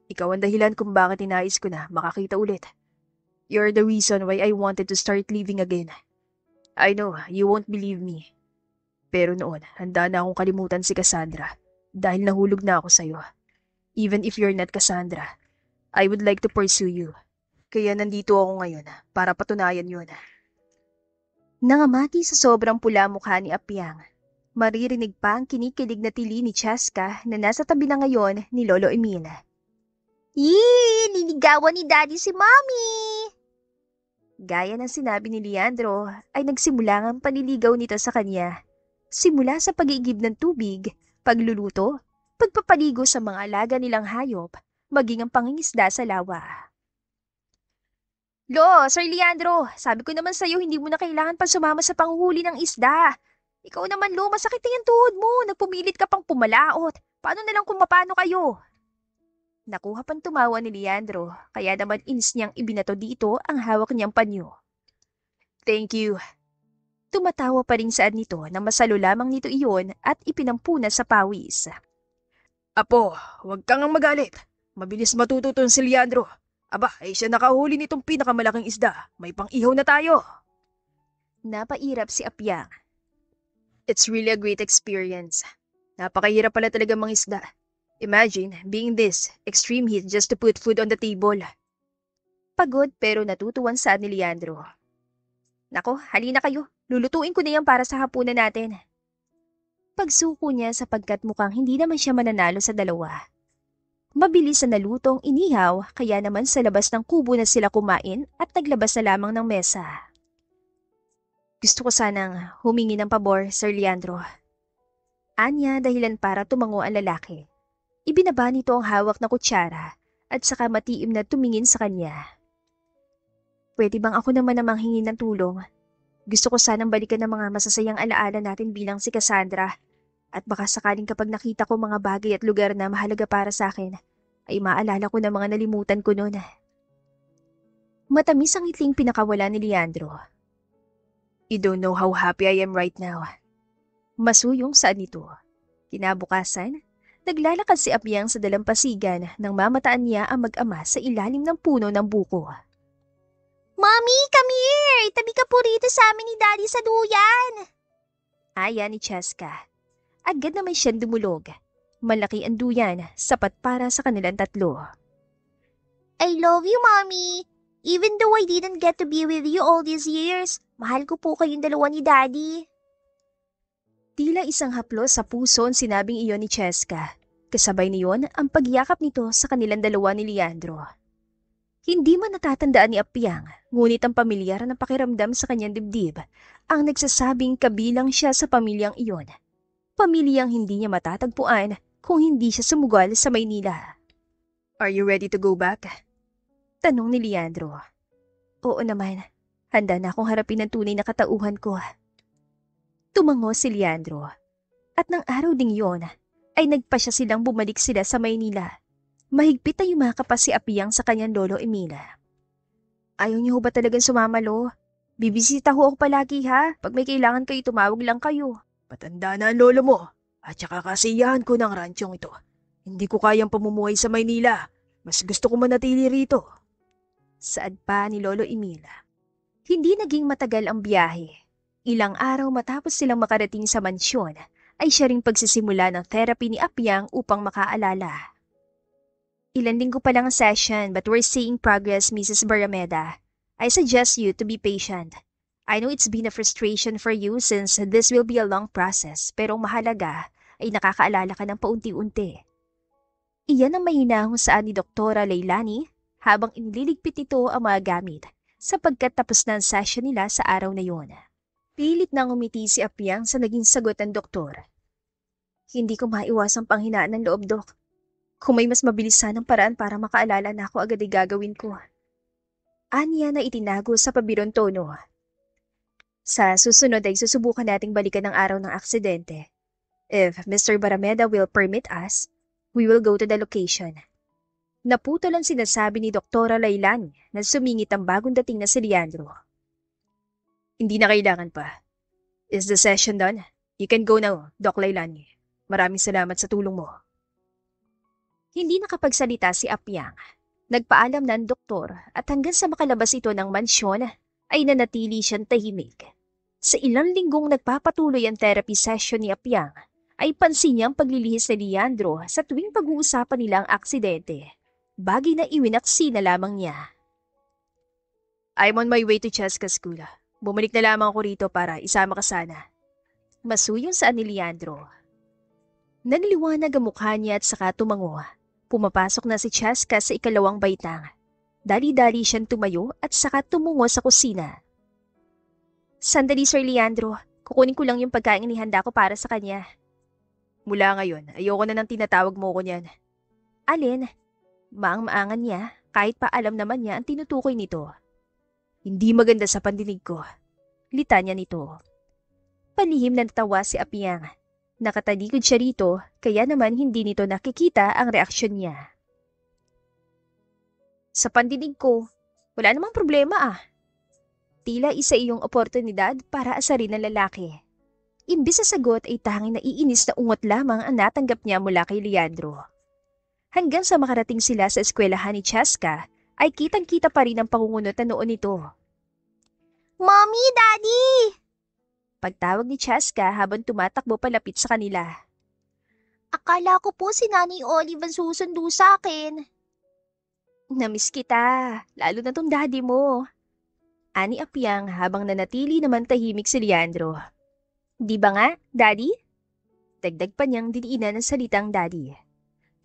Ikaw ang dahilan kung bakit inais ko na makakita ulit. You're the reason why I wanted to start living again. I know, you won't believe me. Pero noon, handa na akong kalimutan si Cassandra dahil nahulog na ako sa'yo. Even if you're not Cassandra, I would like to pursue you. Kaya nandito ako ngayon para patunayan yun. Nangamati sa sobrang pula mukha ni Apyang. Maririnig pa ang kinikilig na tili ni Chaska na nasa tabi na ngayon ni Lolo Emil. Yee! Niligawan ni Daddy si Mommy! Gaya ng sinabi ni Leandro, ay nagsimula ang panliligaw nito sa kanya. Simula sa pag-iigib ng tubig, pagluluto, pagpapaligo sa mga alaga nilang hayop, maging ang pangingisda sa lawa. Lo, Sir Leandro, sabi ko naman sa'yo hindi mo na kailangan pa sumama sa panghuhuli ng isda. Ikaw naman, Lo, masakit na yung tuhod mo. Nagpumilit ka pang pumalaot. Paano na lang kung mapano kayo? Nakuha pang tumawa ni Leandro, kaya naman inis niyang ibinato dito ang hawak niyang panyo. Thank you. Tumatawa pa rin saan nito na masalo lamang nito iyon at ipinampuna sa pawis. Apo, huwag kang magalit. Mabilis matututo si Leandro. Aba, ay siya nakahuli nitong pinakamalaking isda. May pang-ihaw na tayo. Napairap si Apyang. It's really a great experience. Napakahirap pala talaga mangisda. Imagine being this extreme heat just to put food on the table. Pagod pero natutuwan saan ni Leandro. Nako, halina kayo. Lulutuin ko na yan para sa hapunan natin. Pagsuko niya sapagkat mukhang hindi naman siya mananalo sa dalawa. Mabilis na nalutong inihaw kaya naman sa labas ng kubo na sila kumain at naglabas na lamang ng mesa. Gusto ko sanang humingi ng pabor, Sir Leandro. Anya dahilan para tumango ang lalaki. Ibinaba nito ang hawak na kutsara at saka matiim na tumingin sa kanya. Pwede bang ako naman namang hingi ng tulong? Gusto ko sanang balikan ng mga masasayang alaala natin bilang si Cassandra at baka sakaling kapag nakita ko mga bagay at lugar na mahalaga para sa akin, ay maalala ko na mga nalimutan ko noon. Matamis ang ngitling pinakawala ni Leandro. You don't know how happy I am right now. Masuyong saan nito. Kinabukasan, naglalakad si Apyang sa dalampasigan nang mamataan niya ang mag-ama sa ilalim ng puno ng buko. Mommy, come here! Tabi ka po rito sa amin ni Daddy sa duyan! Aya ni Chaska. Agad naman siyang dumulog. Malaki ang duyan, sapat para sa kanilang tatlo. I love you, Mommy! Even though I didn't get to be with you all these years, mahal ko po kayong dalawa ni Daddy. Tila isang haplos sa puso ang sinabing iyon ni Cheska. Kasabay niyon ang pagyakap nito sa kanilang dalawa ni Leandro. Hindi man natatandaan ni Apyang, ngunit ang pamilyar na pakiramdam sa kanyang dibdib ang nagsasabing kabilang siya sa pamilyang iyon. Pamilyang hindi niya matatagpuan kung hindi siya sumugal sa Maynila. Are you ready to go back? Tanong ni Leandro. Oo naman, handa na akong harapin ang tunay na katauhan ko. Tumango si Leandro. At ng araw ding yon, ay nagpasya silang bumalik sila sa Maynila. Mahigpit na yumakap pa si Apyang sa kanyang lolo Emila. Ayaw niyo ba talagang sumama, Lo? Bibisita ho ako palagi ha. Pag may kailangan kayo, tumawag lang kayo. Patanda na ang lolo mo. At saka kasiyahan ko ng ranchong ito. Hindi ko kayang pamumuhay sa Maynila. Mas gusto ko manatili rito. Saad pa ni Lolo Emila. Hindi naging matagal ang biyahe. Ilang araw matapos silang makarating sa mansyon, ay siya ring pagsisimula ng therapy ni Apyang upang makaalala. Ilan linggo pa lang ang session but we're seeing progress, Mrs. Barameda. I suggest you to be patient. I know it's been a frustration for you since this will be a long process, pero ang mahalaga ay nakakaalala ka ng paunti-unti. Iyan ang mahinahong saan ni Doktora Leilani habang inililigpit ito ang mga gamit sapagkat tapos na ang session nila sa araw na yon. Pilit nang umiti si Apyang sa naging sagot ng doktor. Hindi ko maiwasang panghinaan ng loob, Dok. Kung may mas mabilis sanang paraan para makaalala na ako agad ay gagawin ko. Anya na itinago sa pabirong tono. Sa susunod ay susubukan nating balikan ang araw ng aksidente. If Mr. Barameda will permit us, we will go to the location. Naputol ang sinasabi ni Doktora Lailani na sumingit ang bagong dating na si Leandro. Hindi na kailangan pa. Is the session done? You can go now, Doc Lailani. Maraming salamat sa tulong mo. Hindi nakapagsalita si Apyang. Nagpaalam na ang doktor at hanggang sa makalabas ito ng mansyon ay nanatili siyang tahimik. Sa ilang linggong nagpapatuloy ang therapy session ni Apyang, ay pansin niya ang paglilihis ni Leandro sa tuwing pag-uusapan nila ang aksidente. Bagay na iwinaksi na lamang niya. I'm on my way to Cheska School. Bumalik na lamang ako rito para isama ka sana. Masuyong saan ni Leandro. Nanliwanag ang mukha niya at saka tumango. Pumapasok na si Cheska sa ikalawang baitang. Dali-dali siyang tumayo at saka tumungo sa kusina. Sandali, Sir Leandro. Kukunin ko lang yung pagkain inihanda ko para sa kanya. Mula ngayon, ayoko na nang tinatawag mo ko niyan. Alin? Maang-maangan niya kahit pa alam naman niya ang tinutukoy nito. Hindi maganda sa pandinig ko. Litanya nito. Palihim na natawa si Apyang. Nakatalikod siya rito, kaya naman hindi nito nakikita ang reaksyon niya. Sa pandinig ko, wala namang problema ah. Tila isa iyong oportunidad para asarin ng lalaki. Imbis sa sagot ay tanging naiinis na ungot lamang ang natanggap niya mula kay Leandro. Hanggang sa makarating sila sa eskwelahan ni Cheska, ay kitang-kita pa rin ang pangungunot na noon nito. Mommy, Daddy! Pagtawag ni Cheska habang tumatakbo palapit sa kanila. Akala ko po si Nanay Olive ang susundo sa akin. Namiss kita, lalo na tong daddy mo. Ani Apyang habang nanatili naman tahimik si Leandro. Di ba nga, daddy? Dagdag pa niyang diniinan ang salitang daddy.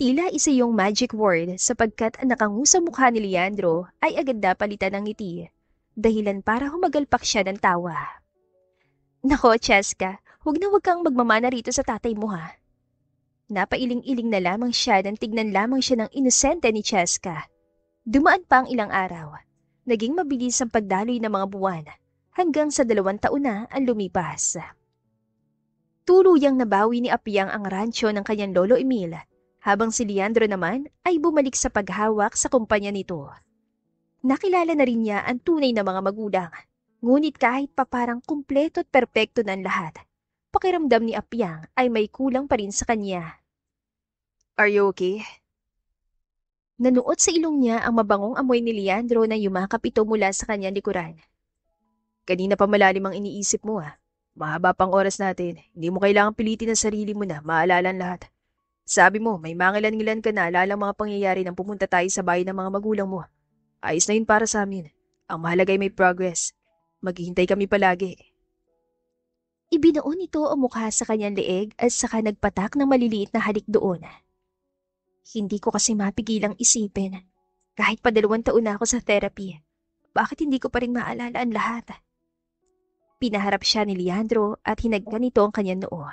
Tila isa yung magic word sapagkat ang nakangusang mukha ni Leandro ay agad na palitan ng ngiti. Dahilan para humagalpak siya ng tawa. Nako, Cheska, huwag kang magmamana rito sa tatay mo ha. Napailing-iling na lamang siya nang tignan lamang siya ng inosente ni Cheska. Dumaan pa ang ilang araw. Naging mabilis ang pagdaloy ng mga buwan hanggang sa 2 taon na ang lumipas. Tuluyang nabawi ni Apyang ang rancho ng kanyang lolo Emil, habang si Leandro naman ay bumalik sa paghawak sa kumpanya nito. Nakilala na rin niya ang tunay na mga magulang, ngunit kahit pa parang kumpleto at perpekto ng lahat, pakiramdam ni Apyang ay may kulang pa rin sa kanya. Are you okay? Nanuot sa ilong niya ang mabangong amoy ni Leandro na yumakap ito mula sa kanyang likuran. Kanina pa malalim ang iniisip mo ah. Mahaba pang oras natin. Hindi mo kailangang pilitin ang sarili mo na maalala ang lahat. Sabi mo, may mangilan-ngilan ka na alalang mga pangyayari nang pumunta tayo sa bahay ng mga magulang mo. Ayos na yun para sa amin. Ang mahalaga ay may progress. Maghihintay kami palagi. Ibinuon nito ang mukha sa kanyang leeg at saka nagpatak ng maliliit na halik doon. Hindi ko kasi mapigilang isipin. Kahit pa 2 taon na ako sa therapy, bakit hindi ko pa rin maalala ang lahat? Pinaharap siya ni Leandro at hinagkan nito ang kanyang noo.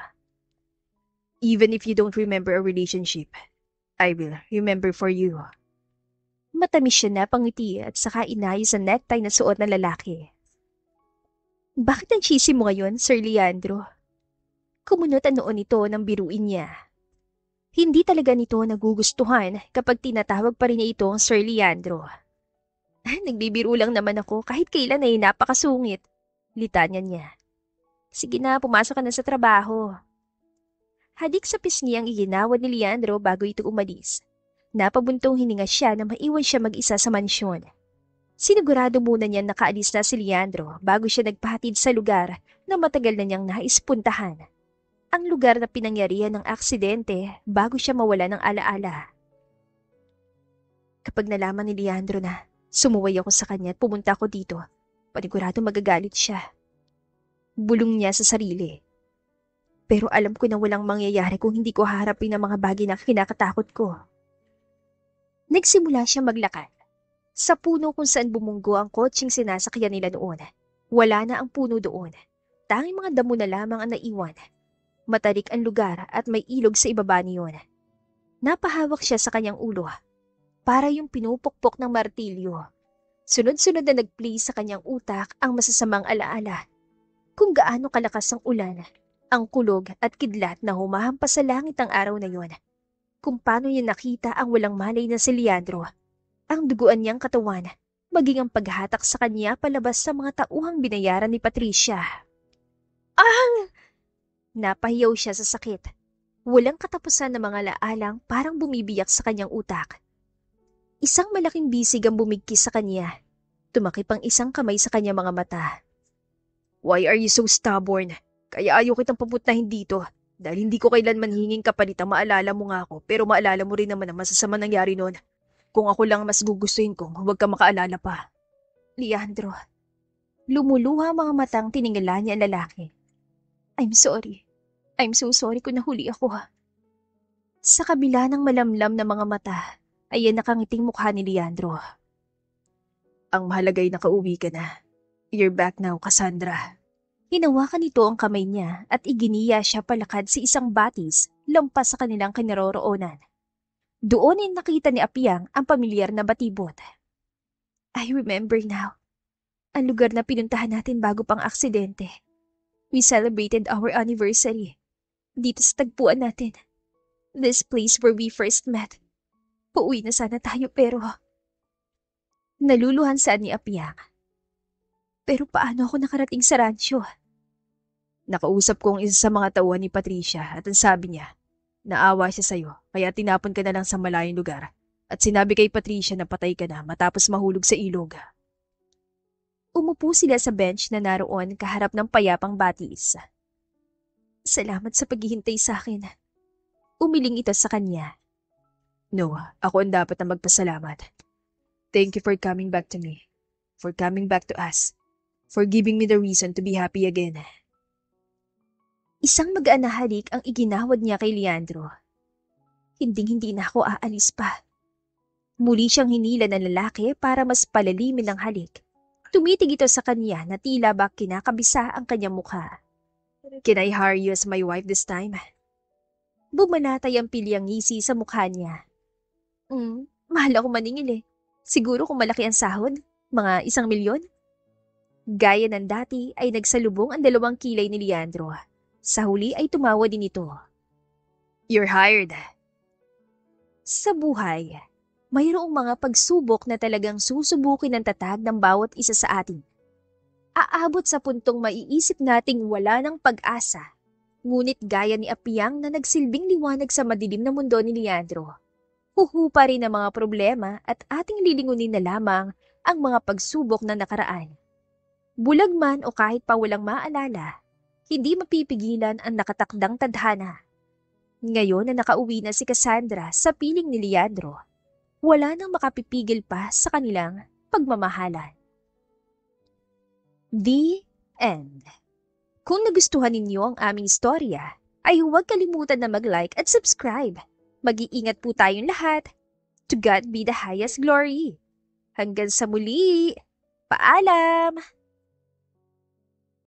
Even if you don't remember a relationship, I will remember for you. Matamis siya na pangiti at saka inayos ang necktie na suot ng lalaki. Bakit ang cheesy mo ngayon, Sir Leandro? Kumunot ang noo nito nang biruin niya. Hindi talaga nito nagugustuhan kapag tinatawag pa rin niya itong Sir Leandro. Nagbibiro lang naman ako kahit kailan ay napakasungit. Litanya niya. Sige na, pumasok ka na sa trabaho. Hadik sa pisngi ang iginawad ni Leandro bago ito umalis. Napabuntong hininga siya na maiwan siya mag-isa sa mansyon. Sinigurado muna niya nakaalis na si Leandro bago siya nagpahatid sa lugar na matagal na niyang naispuntahan. Ang lugar na pinangyarihan ng aksidente bago siya mawala ng alaala. Kapag nalaman ni Leandro na sumuway ako sa kanya at pumunta ako dito, panigurado magagalit siya. Bulong niya sa sarili. Pero alam ko na walang mangyayari kung hindi ko haharapin ang mga bagay na kinakatakot ko. Nagsimula siya maglakad. Sa puno kung saan bumunggo ang kotseng sinasakyan nila noon. Wala na ang puno doon. Tanging mga damo na lamang ang naiwan. Matarik ang lugar at may ilog sa ibaba niyon. Napahawak siya sa kanyang ulo. Para yung pinupukpok ng martilyo. Sunod-sunod na nag-play sa kanyang utak ang masasamang alaala. Kung gaano kalakas ang ulan, ang kulog at kidlat na humahampas sa langit ang araw na yon. Kung paano niya nakita ang walang malay na si Leandro, ang duguan niyang katawan, maging ang paghatak sa kanya palabas sa mga tauhang binayaran ni Patricia. Napahiyaw siya sa sakit. Walang katapusan na mga laalang parang bumibiyak sa kanyang utak. Isang malaking bisig ang bumigkis sa kanya. Tumakip ang isang kamay sa kanyang mga mata. Why are you so stubborn? Kaya ayaw kitang papuntahin dito. Dahil hindi ko kailanman hinging kapalit ang maalala mo nga ako, pero maalala mo rin naman ang masasama nangyari noon. Kung ako lang mas gugustuhin kong huwag ka makaalala pa. Leandro. Lumuluha ang mga matang tiningala niya ang lalaki. I'm sorry. I'm so sorry kung nahuli ako. Sa kabila ng malamlam na mga mata, ayan nakangiting mukha ni Leandro. Ang mahalaga ay nakauwi ka na. You're back now, Cassandra. Hinawakan nito ang kamay niya at iginiya siya palakad sa isang batis lampas sa kanilang kinaroroonan. Doon ay nakita ni Apiang ang pamilyar na batibot. I remember now. Ang lugar na pinuntahan natin bago pang aksidente. We celebrated our anniversary. Dito sa tagpuan natin. This place where we first met. Pauwi na sana tayo pero... Naluluhan saan ni Apiang. Pero paano ako nakarating sa rancho? Nakausap ko ang isa sa mga tauhan ni Patricia at ang sabi niya, naawa siya sa'yo kaya tinapon ka na lang sa malayong lugar at sinabi kay Patricia na patay ka na matapos mahulog sa ilog. Umupo sila sa bench na naroon kaharap ng payapang batis. Salamat sa paghihintay sa akin. Umiling ito sa kanya. No, ako ang dapat na magpasalamat. Thank you for coming back to me. For coming back to us. For giving me the reason to be happy again. Isang magaan na halik ang iginawad niya kay Leandro. Hinding-hindi na ako aalis pa. Muli siyang hinila ng lalaki para mas palalimin ang halik. Tumitig ito sa kanya na tila ba kinakabisa ang kanyang mukha. Can I hire you as my wife this time? Bumanatay ang pilyang ngisi sa mukha niya. Mahal ako maningil eh. Siguro kung malaki ang sahod, mga 1 milyon? Gaya ng dati ay nagsalubong ang 2 kilay ni Leandro. Sa huli ay tumawa din ito. You're hired. Sa buhay, mayroong mga pagsubok na talagang susubukin ng tatag ng bawat isa sa atin. Aabot sa puntong maiisip nating wala ng pag-asa. Ngunit gaya ni Apiang na nagsilbing liwanag sa madilim na mundo ni Leandro, huhupa rin ang mga problema at ating lilingunin na lamang ang mga pagsubok na nakaraan. Bulag man o kahit pa walang maalala, hindi mapipigilan ang nakatakdang tadhana. Ngayon na nakauwi na si Cassandra sa piling ni Leandro, wala nang makapipigil pa sa kanilang pagmamahalan. The End. Kung nagustuhan ninyo ang aming istorya, ay huwag kalimutan na mag-like at subscribe. Mag-iingat po tayong lahat. To God be the highest glory. Hanggang sa muli. Paalam!